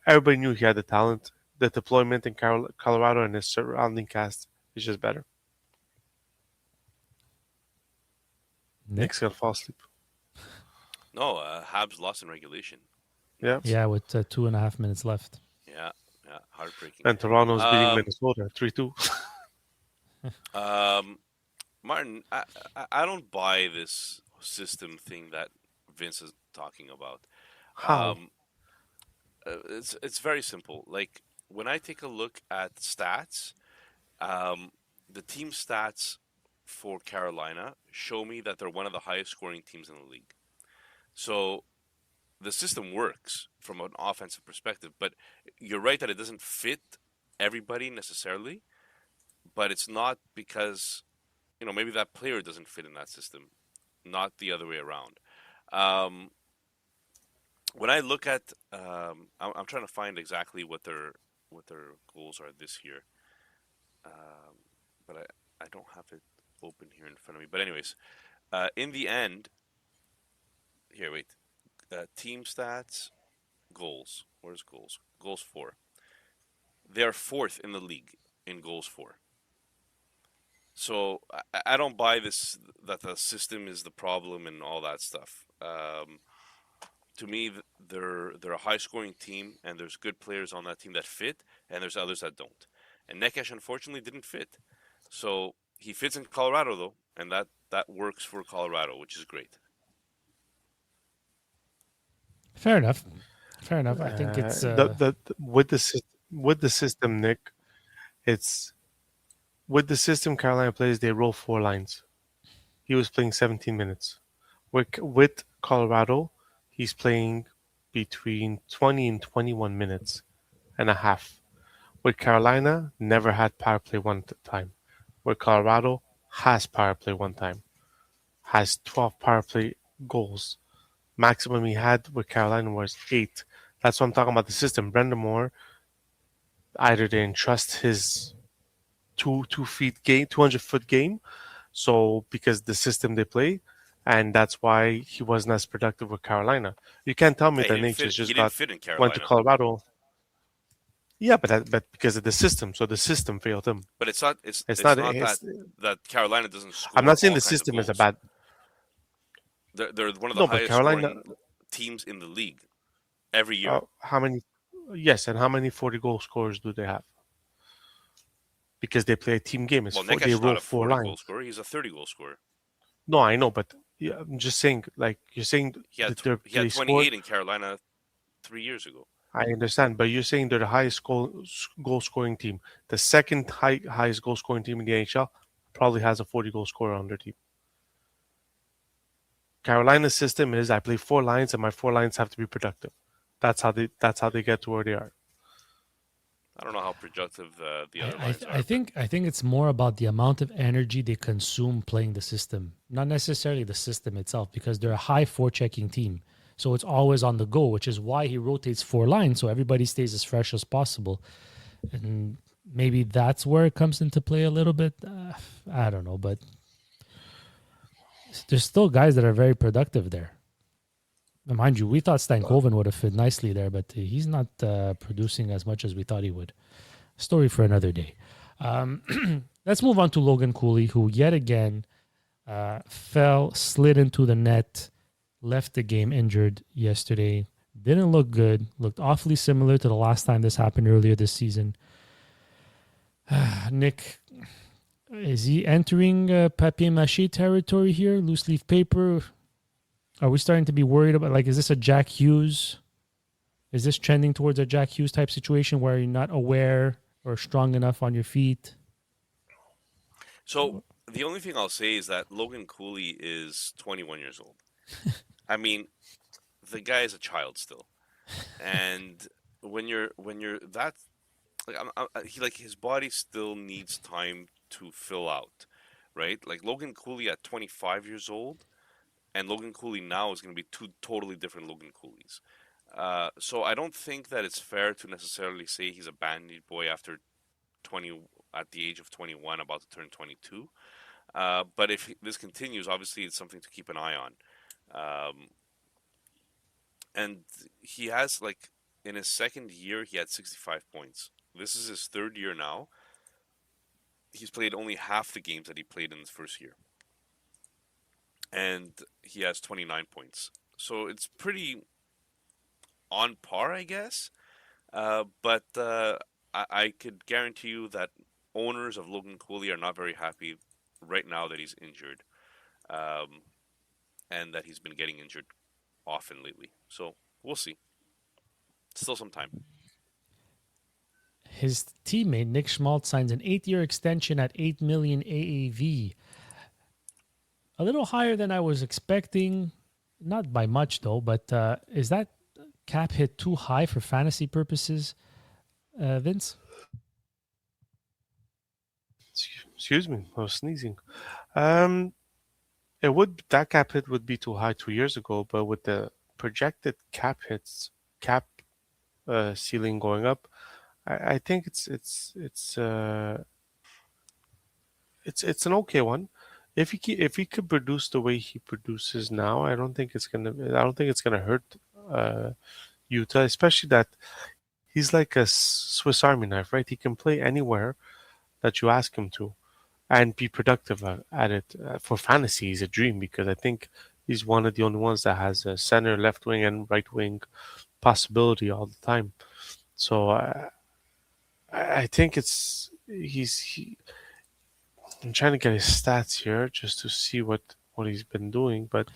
D: everybody knew he had the talent. The deployment in Colorado and his surrounding cast is just better. Nick's gonna fall asleep.
C: No, Habs lost in regulation.
D: Yeah.
B: Yeah, with 2.5 minutes left.
C: Yeah, heartbreaking.
D: And Toronto's beating Minnesota 3-2.
C: Martin, I don't buy this system thing that Vince is talking about.
D: How?
C: It's very simple. Like when I take a look at stats, the team stats for Carolina show me that they're one of the highest scoring teams in the league. So the system works from an offensive perspective, but you're right that it doesn't fit everybody necessarily. But it's not because, maybe that player doesn't fit in that system, not the other way around. When I look at, I'm trying to find exactly what their goals are this year, but I don't have it open here in front of me. But anyways, in the end, here, wait, team stats, goals. Where's goals? Goals for. They're fourth in the league in goals for. So I don't buy this that the system is the problem and all that stuff. To me, they're a high-scoring team, and there's good players on that team that fit, and there's others that don't. And Nekesh, unfortunately, didn't fit. So he fits in Colorado, though, and that works for Colorado, which is great.
B: Fair enough. I think it's
D: with the system, Nick. It's with the system Carolina plays. They roll 4 lines. He was playing 17 minutes. With Colorado, he's playing between 20 and 21 minutes and a half. With Carolina, never had power play one time. With Colorado, has power play one time. Has 12 power play goals. Maximum he had with Carolina was 8. That's what I'm talking about the system. Brendan Moore either didn't trust his 200-foot game, so because the system they play, and that's why he wasn't as productive with Carolina. You can't tell me that Nature's just went to Colorado. Yeah, but because of the system, so the system failed him.
C: But it's not that Carolina doesn't score.
D: I'm not saying the system is a bad.
C: They're one of the highest scoring teams in the league every year.
D: How many? Yes, and how many 40-goal scorers do they have? Because they play a team game.
C: They roll 4 lines. Goal scorer. He's a 30-goal scorer.
D: No, I know, but I'm just saying. Like you're saying,
C: he had 28 in Carolina 3 years ago.
D: I understand, but you're saying they're the highest goal scoring team. The second highest goal scoring team in the NHL probably has a 40-goal scorer on their team. Carolina's system is I play 4 lines and my 4 lines have to be productive. That's how they get to where they are.
C: I don't know how productive the other lines are.
B: I think it's more about the amount of energy they consume playing the system, not necessarily the system itself, because they're a high forechecking team. So it's always on the go, which is why he rotates 4 lines so everybody stays as fresh as possible. And maybe that's where it comes into play a little bit. I don't know, but there's still guys that are very productive there. And mind you, we thought Stankoven would have fit nicely there, but he's not producing as much as we thought he would. Story for another day. Let's move on to Logan Cooley, who yet again slid into the net, left the game injured yesterday. Didn't look good. Looked awfully similar to the last time this happened earlier this season. Nick, is he entering papier-mâché territory here? Loose leaf paper? Are we starting to be worried about, is this a Jack Hughes? Is this trending towards a Jack Hughes type situation where you're not aware or strong enough on your feet?
C: So the only thing I'll say is that Logan Cooley is 21 years old. I mean, the guy is a child still, and when you're that, his body still needs time to fill out, right? Like Logan Cooley at 25 years old, and Logan Cooley now is going to be 2 totally different Logan Cooleys. So I don't think that it's fair to necessarily say he's a band-aid boy at the age of 21, about to turn 22. But if this continues, obviously it's something to keep an eye on. And he has, in his second year, he had 65 points. This is his 3rd year now. He's played only half the games that he played in his first year. and he has 29 points. So it's pretty on par, I guess. But I could guarantee you that owners of Logan Cooley are not very happy right now that he's injured, um, and that he's been getting injured often lately. So we'll see. Still some time.
B: His teammate Nick Schmaltz signs an 8-year extension at 8 million AAV. A little higher than I was expecting, not by much though. But is that cap hit too high for fantasy purposes, Vince?
D: Excuse me, I was sneezing. That cap hit would be too high 2 years ago, but with the projected cap ceiling going up, I think it's an okay one. If he could produce the way he produces now, I don't think it's gonna hurt Utah, especially that he's like a Swiss Army knife, right? He can play anywhere that you ask him to and be productive at it. For fantasy, he's a dream because I think he's one of the only ones that has a center, left wing, and right wing possibility all the time. So I think I'm trying to get his stats here just to see what he's been doing, but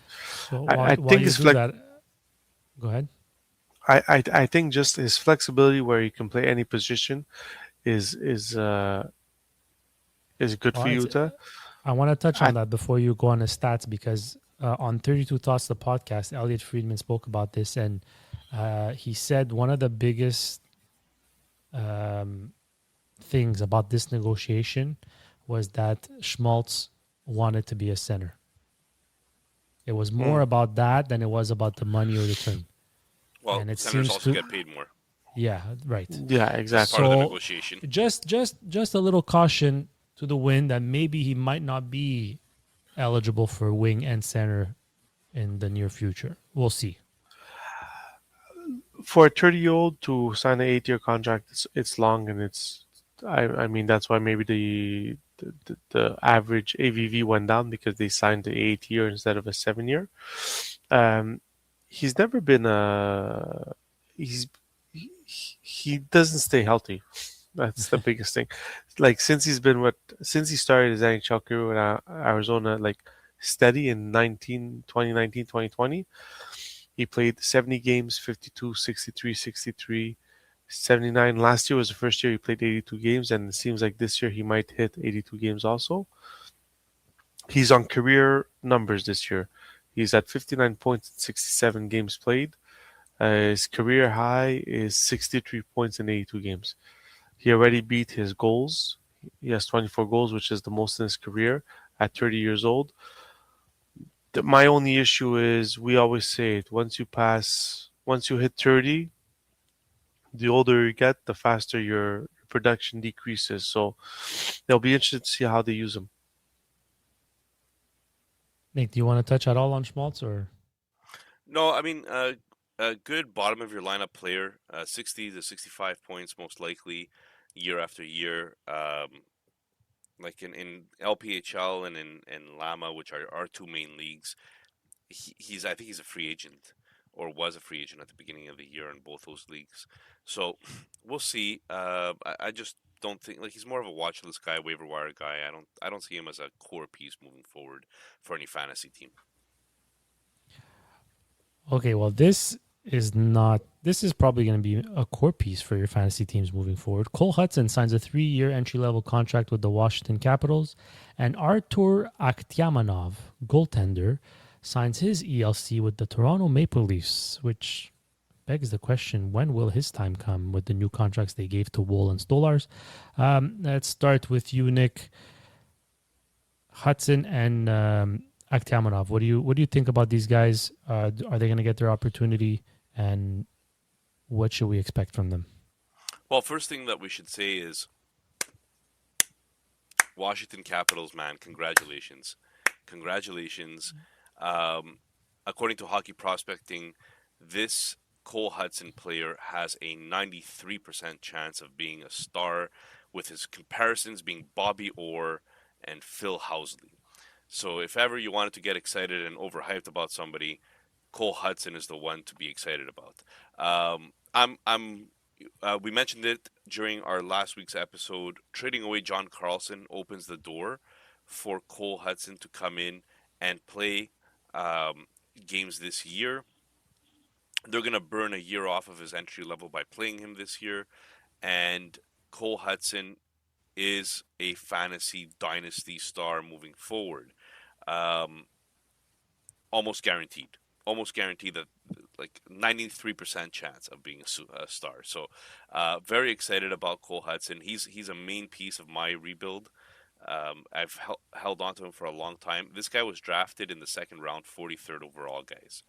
B: So
D: I
B: while
D: think
B: you
D: his
B: do that, go ahead.
D: I think just his flexibility where he can play any position is good
B: Well,
D: for Utah.
B: I want to touch
D: I,
B: on that before you go on the stats because on 32 Thoughts, the podcast, Elliot Friedman spoke about this, and he said one of the biggest things about this negotiation was that Schmaltz wanted to be a center. It was more about that than it was about the money or the term.
C: Well,
B: And it
C: centers
B: seems
C: also
B: to-
C: get paid more.
B: Yeah, right.
D: yeah,
C: It's
D: exactly.
C: part of the
B: So-
C: negotiation.
B: Just a little caution to the wind that maybe he might not be eligible for wing and center in the near future. We'll see.
D: For a 30-year-old to sign an 8-year contract, it's long, and I mean that's why maybe the average AVV went down because they signed the 8-year instead of a 7-year. He's never been he doesn't stay healthy. That's the biggest thing. Like since he started his NHL career in Arizona, like steady in 2019, 2020. He played 70 games, 52, 63, 63, 79. Last year was the first year he played 82 games, and it seems like this year he might hit 82 games also. He's on career numbers this year. He's at 59 points in 67 games played. His career high is 63 points in 82 games. He already beat his goals. He has 24 goals, which is the most in his career at 30 years old. My only issue is we always say it, once you hit 30, the older you get, the faster your production decreases. So it'll be interesting to see how they use him.
B: Nick, do you want to touch at all on Schmaltz or?
C: No, I mean, a good bottom of your lineup player, 60 to 65 points most likely year after year. Like in LPHL and in Lama, which are our two main leagues, I think he's a free agent or was a free agent at the beginning of the year in both those leagues. So we'll see. I just don't think like he's more of a watch list guy, waiver wire guy. I don't see him as a core piece moving forward for any fantasy team.
B: Okay, well, this is probably going to be a core piece for your fantasy teams moving forward. Cole Hudson signs a 3-year entry-level contract with the Washington Capitals, and Artur Akhtiamanov, goaltender, signs his ELC with the Toronto Maple Leafs, which begs the question, when will his time come with the new contracts they gave to Woll and Stolars? Let's start with you, Nick. Hudson and Akhtiamanov, what do you think about these guys? Are they going to get their opportunity, and what should we expect from them?
C: Well, first thing that we should say is Washington Capitals, man, congratulations. According to Hockey Prospecting, this Cole Hudson player has a 93% chance of being a star, with his comparisons being Bobby Orr and Phil Housley. So if ever you wanted to get excited and overhyped about somebody, Cole Hudson is the one to be excited about. We mentioned it during our last week's episode. Trading away John Carlson opens the door for Cole Hudson to come in and play games this year. They're going to burn a year off of his entry level by playing him this year. And Cole Hudson is a fantasy dynasty star moving forward. Almost guaranteed. Almost guaranteed that like 93% chance of being a star. So very excited about Cole Hudson. He's a main piece of my rebuild. I've held on to him for a long time. This guy was drafted in the second round, 43rd overall, guys.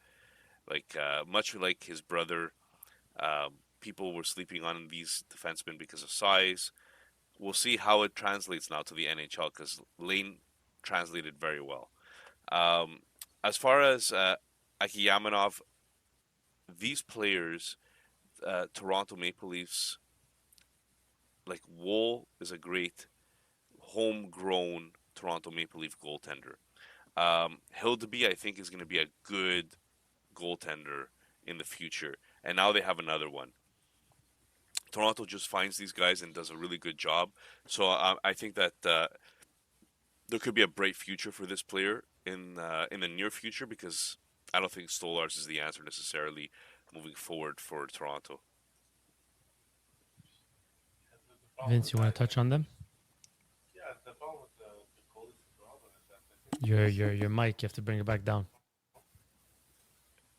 C: Like much like his brother, people were sleeping on these defensemen because of size. We'll see how it translates now to the NHL because Lane translated very well. As far as Akiyamanov, these players, Toronto Maple Leafs, like Wool is a great homegrown Toronto Maple Leaf goaltender. Hildeby, I think, is going to be a good goaltender in the future. And now they have another one. Toronto just finds these guys and does a really good job. So I think that there could be a bright future for this player in the near future because I don't think Stolarz is the answer necessarily moving forward for Toronto.
B: Vince, you want to touch on them?
D: Yeah, the problem with the goalies in Toronto is that
B: Your mic, you have to bring it back down.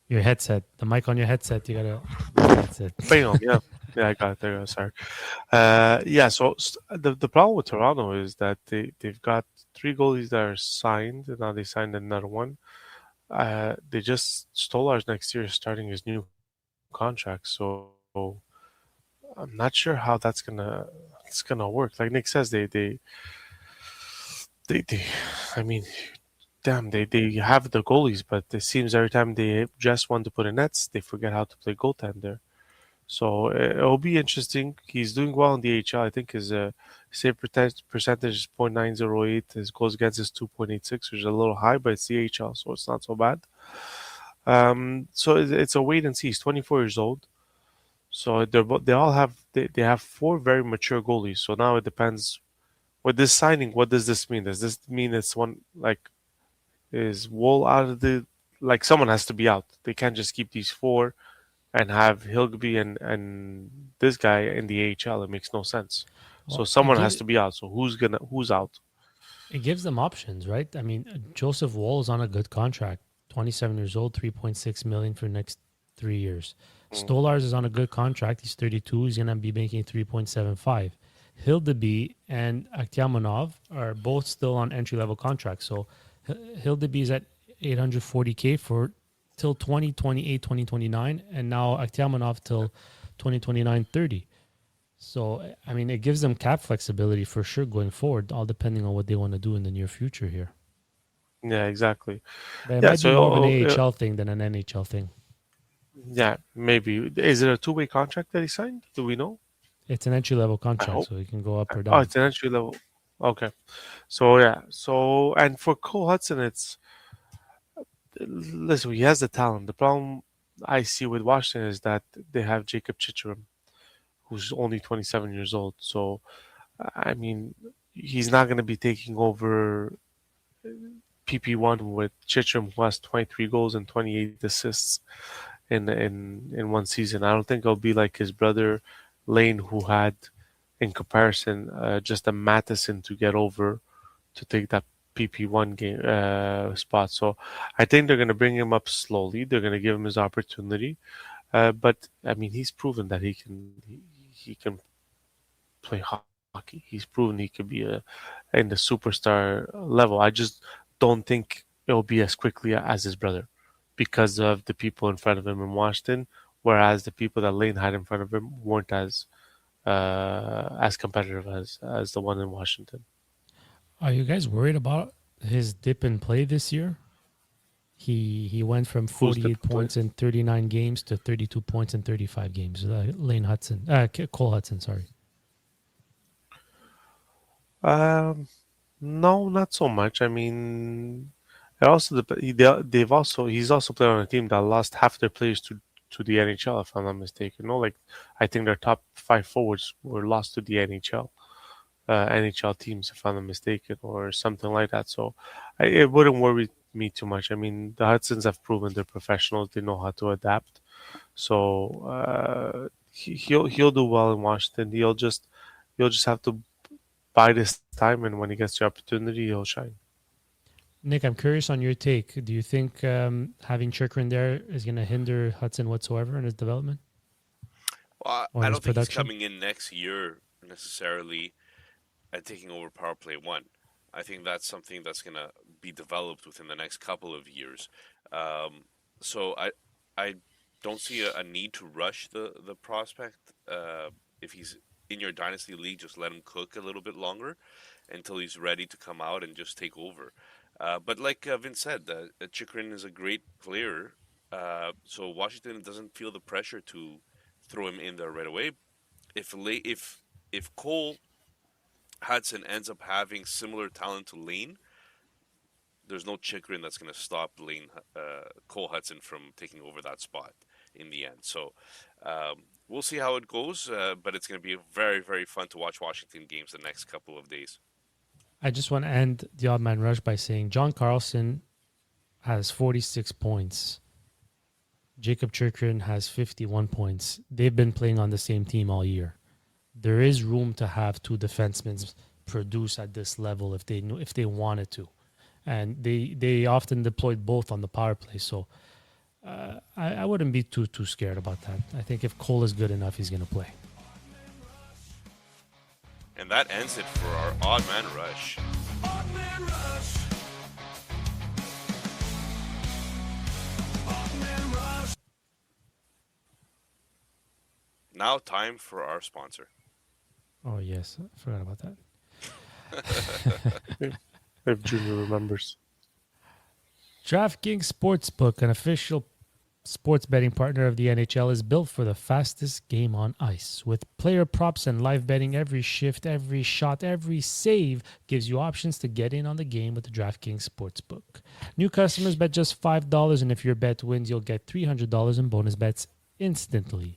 B: Your headset, the mic on your headset, you gotta. That's it.
D: Bam, yeah, I got it. There you go. Sorry. So the problem with Toronto is that they've got 3 goalies that are signed, and now they signed another one. They just Stolarz next year is starting his new contract, so I'm not sure how it's gonna work. Like Nick says, they I mean, damn, they have the goalies, but it seems every time they just want to put in nets, they forget how to play goaltender. So it'll be interesting. He's doing well in the AHL. I think his save percentage is .908. His goals against is 2.86, which is a little high, but it's the AHL, so it's not so bad. So it's a wait and see. He's 24 years old. So they all have 4 very mature goalies. So now it depends. With this signing, what does this mean? Does this mean it's one like is Wool out of the like someone has to be out? They can't just keep these 4 and have Hildeby and this guy in the AHL. It makes no sense. So someone has to be out. So who's out?
B: It gives them options, right? I mean, Joseph Woll is on a good contract, 27 years old, $3.6 million for the next 3 years. Stolarz is on a good contract. He's 32. He's going to be making 3.75. Hildeby and Akhtamanov are both still on entry-level contracts. So Hildeby is at $840K for till 2028, 2029, and now Akhtamanov till 2029-30. So, I mean, it gives them cap flexibility for sure going forward, all depending on what they want to do in the near future here.
D: Yeah, exactly.
B: But it might be more of an AHL thing than an NHL thing.
D: Yeah, maybe. Is it a 2-way contract that he signed? Do we know?
B: It's an entry-level contract, so he can go up or down.
D: Oh, it's an entry level. Okay. So, yeah. So, and for Cole Hudson, listen, he has the talent. The problem I see with Washington is that they have Jacob Chicherim, who's only 27 years old. So, I mean, he's not going to be taking over PP1 with Chicherim, who has 23 goals and 28 assists in one season. I don't think it'll be like his brother Lane, who had, in comparison, just a Matheson to get over to take that PP1 game spot. So I think they're going to bring him up slowly. They're going to give him his opportunity. But I mean, he's proven that he can play hockey. He's proven he could be in the superstar level. I just don't think it'll be as quickly as his brother because of the people in front of him in Washington, whereas the people that Lane had in front of him weren't as competitive as the one in Washington.
B: Are you guys worried about his dip in play this year? He went from 48 points in 39 games to 32 points in 35 games. Cole Hudson, sorry.
D: No, not so much. I mean, it also he's also played on a team that lost half their players to the NHL, if I'm not mistaken. No, like I think their top five forwards were lost to the NHL teams, if I'm not mistaken, or something like that. So it wouldn't worry me too much. I mean, the Hudsons have proven they're professionals; they know how to adapt. So he'll do well in Washington. He'll just have to bide his time, and when he gets the opportunity, he'll shine.
B: Nick, I'm curious on your take. Do you think having Chikrin there is going to hinder Hudson whatsoever in his development
C: Well,
B: or
C: I
B: in his
C: don't think he's
B: production?
C: coming in next year necessarily and taking over power play one. I think that's something that's going to be developed within the next couple of years. Um, so I don't see a need to rush the prospect. If he's in your dynasty league, just let him cook a little bit longer until he's ready to come out and just take over. But like Vince said, Chikrin is a great player, so Washington doesn't feel the pressure to throw him in there right away. If Cole Hudson ends up having similar talent to Lane, there's no Chikrin that's going to stop Cole Hudson from taking over that spot in the end. So we'll see how it goes, but it's going to be very, very fun to watch Washington games the next couple of days.
B: I just want to end the odd man rush by saying John Carlson has 46 points. Jacob Chikrin has 51 points. They've been playing on the same team all year. There is room to have two defensemen produce at this level if they wanted to, and they often deployed both on the power play. So I wouldn't be too scared about that. I think if Cole is good enough, he's going to play.
C: And that ends it for our Odd Man Rush.
A: Odd Man Rush. Odd Man Rush.
C: Now, time for our sponsor.
B: Oh yes, I forgot about that.
D: If Junior remembers.
B: DraftKings Sportsbook, an official sports betting partner of the NHL, is built for the fastest game on ice. With player props and live betting, every shift, every shot, every save gives you options to get in on the game with the DraftKings Sportsbook. New customers bet just $5, and if your bet wins, you'll get $300 in bonus bets instantly.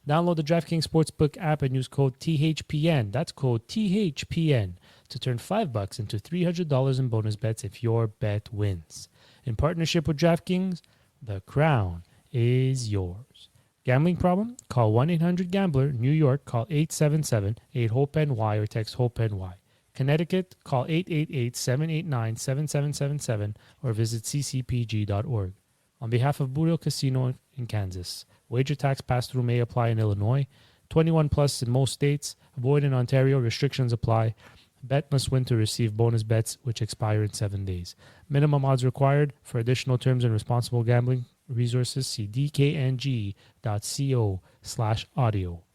B: Download the DraftKings Sportsbook app and use code THPN. That's code THPN to turn $5 into $300 in bonus bets if your bet wins. In partnership with DraftKings, the crown is yours. Gambling problem? Call 1-800-GAMBLER. New York, call 877-8-HOPE-NY or text HOPE-NY. Connecticut, call 888-789-7777 or visit ccpg.org. On behalf of Burial Casino in Kansas, wager tax pass-through may apply in Illinois. 21 plus in most states. Void in Ontario. Restrictions apply. Bet must win to receive bonus bets, which expire in 7 days. Minimum odds required. For additional terms and responsible gambling resources, see dkng.co/audio.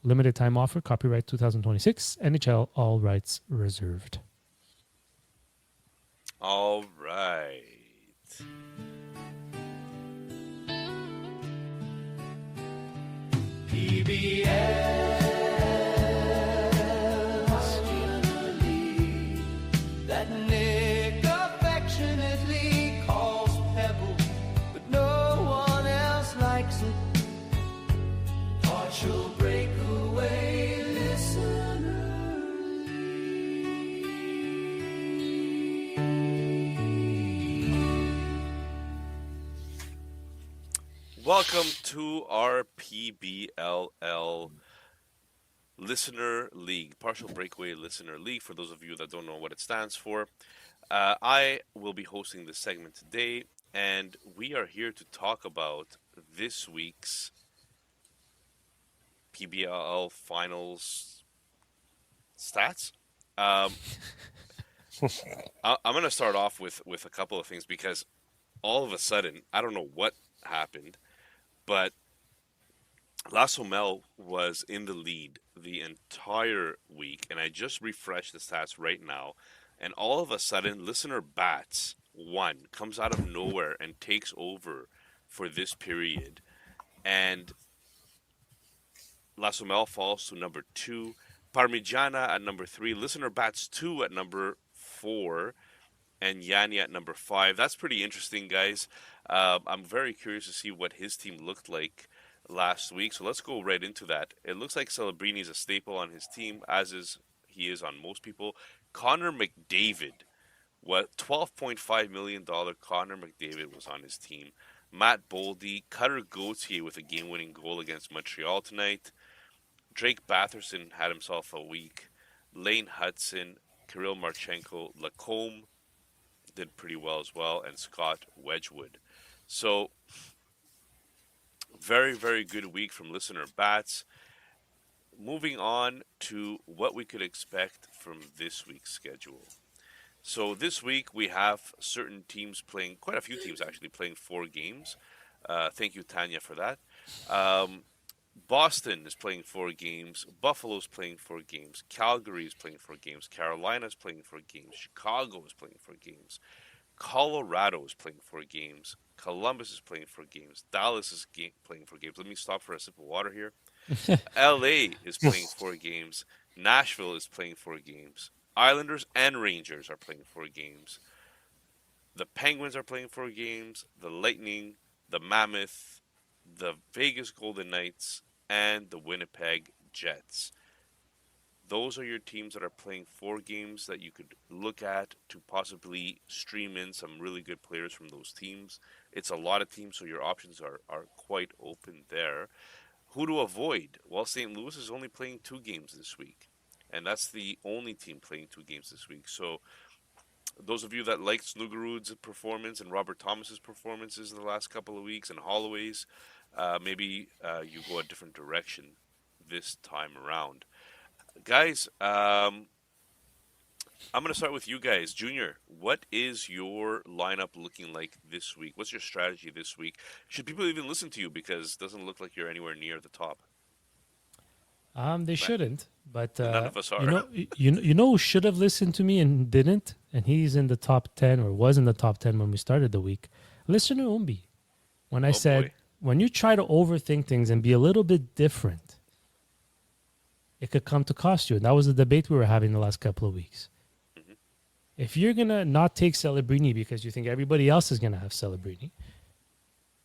B: Limited time offer. Copyright 2026. NHL. All rights reserved.
C: All right.
E: That Nick affectionately calls Pebble, but no one else likes it. Partial breakaway listener.
C: Welcome to our PBLL Listener League, Partial Breakaway Listener League. For those of you that don't know what it stands for, I will be hosting this segment today, and we are here to talk about this week's PBLL Finals stats. I'm going to start off with a couple of things because all of a sudden, I don't know what happened, but Lasomel was in the lead the entire week, and I just refreshed the stats right now, and all of a sudden, Listener Bats 1 comes out of nowhere and takes over for this period, and Lasomel falls to number 2, Parmigiana at number 3, Listener Bats 2 at number 4, and Yanni at number 5. That's pretty interesting, guys. I'm very curious to see what his team looked like last week. So let's go right into that. It looks like Celebrini is a staple on his team, as he is on most people. Connor McDavid, what $12.5 million Connor McDavid was on his team. Matt Boldy, Cutter Gauthier with a game-winning goal against Montreal tonight. Drake Batherson had himself a week. Lane Hudson, Kirill Marchenko, Lacombe did pretty well as well, and Scott Wedgwood. So, very, very good week from listener bats. Moving on to what we could expect from this week's schedule. So this week we have certain teams playing, quite a few teams actually playing 4 games. Thank you, Tanya, for that. Boston is playing 4 games. Buffalo's playing 4 games. Calgary is playing 4 games. Carolina's playing 4 games. Chicago is playing 4 games. Colorado is playing 4 games. Columbus is playing 4 games. Dallas is playing 4 games. Let me stop for a sip of water here. LA is playing 4 games. Nashville is playing 4 games. Islanders and Rangers are playing 4 games. The Penguins are playing 4 games. The Lightning, the Mammoth, the Vegas Golden Knights, and the Winnipeg Jets. Those are your teams that are playing 4 games that you could look at to possibly stream in some really good players from those teams. It's a lot of teams, so your options are quite open there. Who to avoid? Well, St. Louis is only playing 2 games this week, and that's the only team playing 2 games this week. So those of you that liked Snuggerud's performance and Robert Thomas's performances in the last couple of weeks and Holloway's, maybe you go a different direction this time around. Guys, I'm going to start with you guys. Junior, what is your lineup looking like this week? What's your strategy this week? Should people even listen to you, because it doesn't look like you're anywhere near the top?
B: They shouldn't, but
C: None of us are.
B: you know who should have listened to me and didn't, and he's in the top 10 or was in the top 10 when we started the week. Listen to Umbi. When I said,
C: boy.
B: when you try to overthink things and be a little bit different, it could come to cost you. And that was the debate we were having the last couple of weeks.
C: Mm-hmm.
B: If you're going to not take Celebrini because you think everybody else is going to have Celebrini,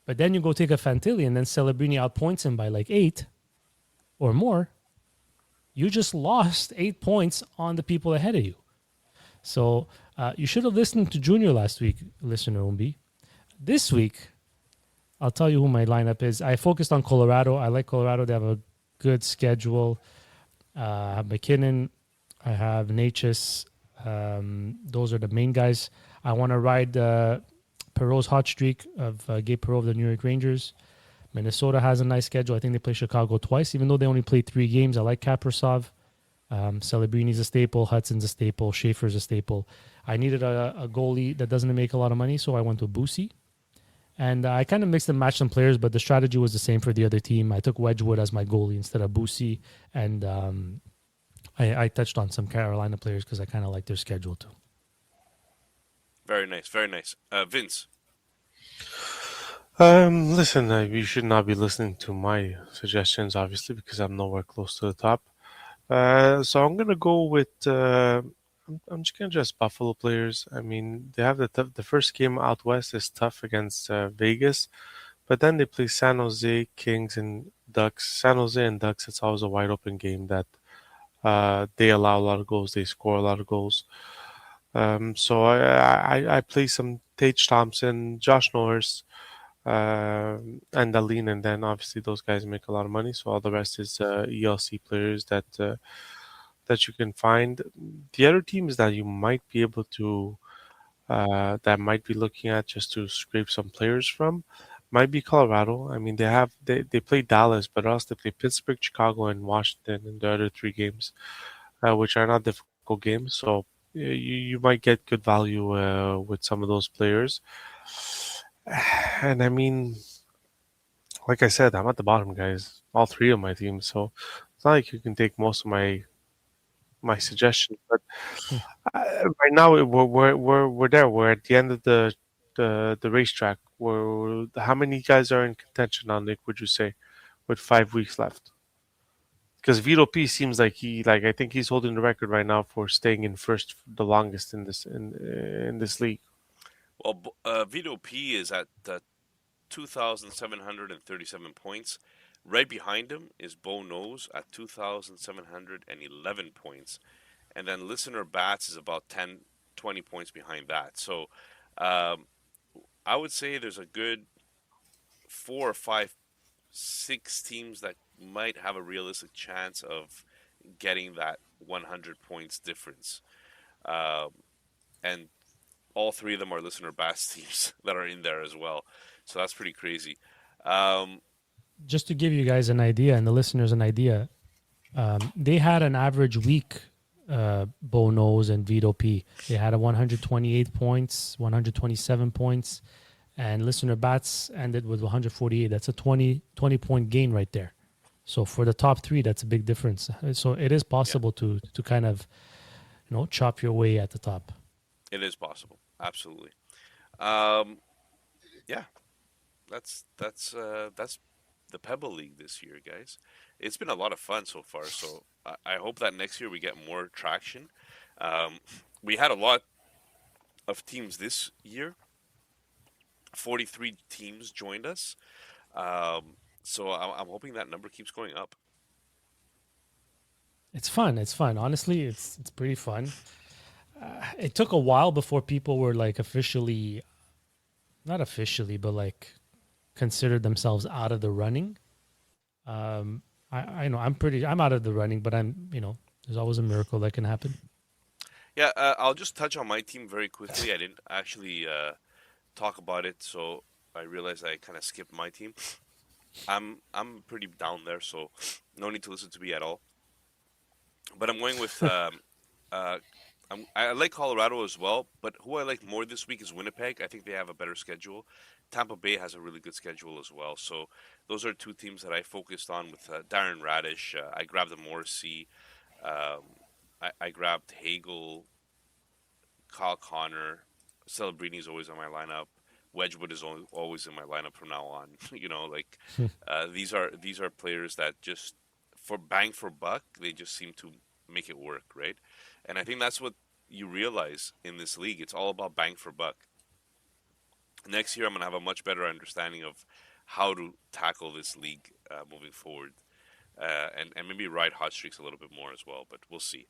B: but then you go take a Fantilli and then Celebrini outpoints him by like 8 or more, you just lost 8 points on the people ahead of you. So you should have listened to Junior last week, listener Umbi. This week, I'll tell you who my lineup is. I focused on Colorado. I like Colorado. They have a good schedule. I have McKinnon. I have Natchez. Those are the main guys. I want to ride Perreault's hot streak of Gabe Perreault of the New York Rangers. Minnesota has a nice schedule. I think they play Chicago twice, even though they only played 3 games. I like Kaprasov. Celebrini's a staple. Hudson's a staple. Schaefer's a staple. I needed a goalie that doesn't make a lot of money, so I went to Bussi. And I kind of mixed and matched some players, but the strategy was the same for the other team. I took Wedgwood as my goalie instead of Bussi, and I touched on some Carolina players because I kind of like their schedule too.
C: Very nice, very nice. Vince.
D: Listen, you should not be listening to my suggestions, obviously, because I'm nowhere close to the top. So I'm gonna go with. I'm just gonna address Buffalo players. I mean, they have the first game out west is tough against Vegas, but then they play San Jose, Kings, and Ducks. San Jose and Ducks, it's always a wide open game that they allow a lot of goals, they score a lot of goals. So I play some Tage Thompson, Josh Norris, and Dahlin, and then obviously those guys make a lot of money. So all the rest is ELC players that you can find. The other teams that you might be able to that might be looking at just to scrape some players from might be Colorado. I mean, they play Dallas, but also they play Pittsburgh, Chicago, and Washington in the other 3 games, which are not difficult games. So you might get good value with some of those players. And I mean, like I said, I'm at the bottom, guys. All 3 of my teams, so it's not like you can take most of my suggestions. But right now we're there. We're at the end of the racetrack. How many guys are in contention now, Nick? Would you say, with 5 weeks left? Because Vito P seems like I think he's holding the record right now for staying in first the longest in this league.
C: Well, Vito P is at 2,737 points. Right behind him is Bo Nose at 2,711 points. And then Listener Bats is about 10, 20 points behind that. So I would say there's a good 4 or 5, 6 teams that might have a realistic chance of getting that 100 points difference. And all 3 of them are Listener Bats teams that are in there as well. So that's pretty crazy.
B: Just to give you guys an idea and the listeners an idea, they had an average week, Bo Nose and Vito P. They had a 128 points, 127 points, and Listener Bats ended with 148. That's a 20-point gain right there. So for the top 3, that's a big difference. So it is possible to kind of, chop your way at the top.
C: It is possible. Absolutely. Yeah. That's the Pebble League this year, guys. It's been a lot of fun so far, so I hope that next year we get more traction. We had a lot of teams this year. 43 teams joined us. So I'm hoping that number keeps going up.
B: It's fun. It's fun. Honestly, it's pretty fun. It took a while before people were like not officially, but like considered themselves out of the running. I know I'm out of the running, but there's always a miracle that can happen.
C: Yeah, I'll just touch on my team very quickly. I didn't actually talk about it, so I realized I kind of skipped my team. I'm pretty down there, so no need to listen to me at all. But I'm going with I like Colorado as well, but who I like more this week is Winnipeg. I think they have a better schedule. Tampa Bay has a really good schedule as well. So those are 2 teams that I focused on with Darren Radish. I grabbed the Morrissey. I grabbed Hagel, Kyle Connor. Celebrini is always on my lineup. Wedgwood is always in my lineup from now on. These are players that just for bang for buck, they just seem to make it work, right? And I think that's what you realize in this league. It's all about bang for buck. Next year, I'm going to have a much better understanding of how to tackle this league moving forward, and maybe ride hot streaks a little bit more as well, but we'll see.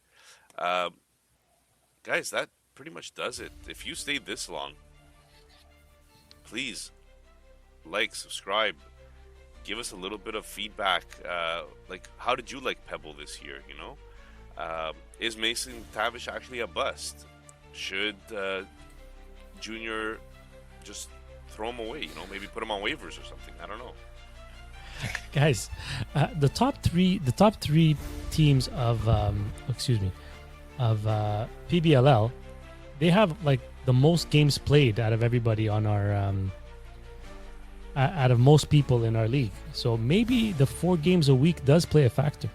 C: Guys, that pretty much does it. If you stayed this long, please like, subscribe, give us a little bit of feedback. Like, how did you like Pebble this year, is Mason McTavish actually a bust? Should Junior just throw him away? Maybe put him on waivers or something. I don't know.
B: Guys, the top three teams of PBLL, they have like the most games played out of everybody on our out of most people in our league. So maybe the 4 games a week does play a factor.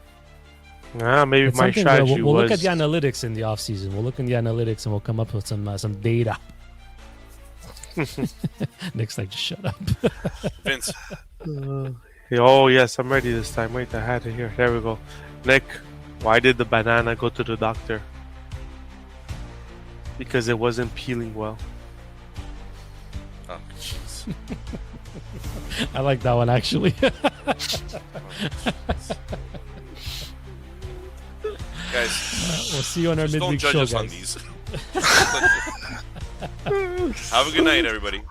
D: Maybe
B: It's
D: my
B: something
D: strategy
B: we'll
D: was...
B: look at the analytics in the off season. We'll look in the analytics and we'll come up with some data. Nick's like, just shut up.
C: Vince.
D: Oh, yes, I'm ready this time. Wait, I had it here. There we go. Nick, why did the banana go to the doctor? Because it wasn't peeling well.
C: Oh, jeez.
B: I like that one, actually.
C: Guys,
B: we'll see you on our
C: just don't
B: midweek
C: judge
B: show,
C: us on
B: guys.
C: these. Have a good night, everybody.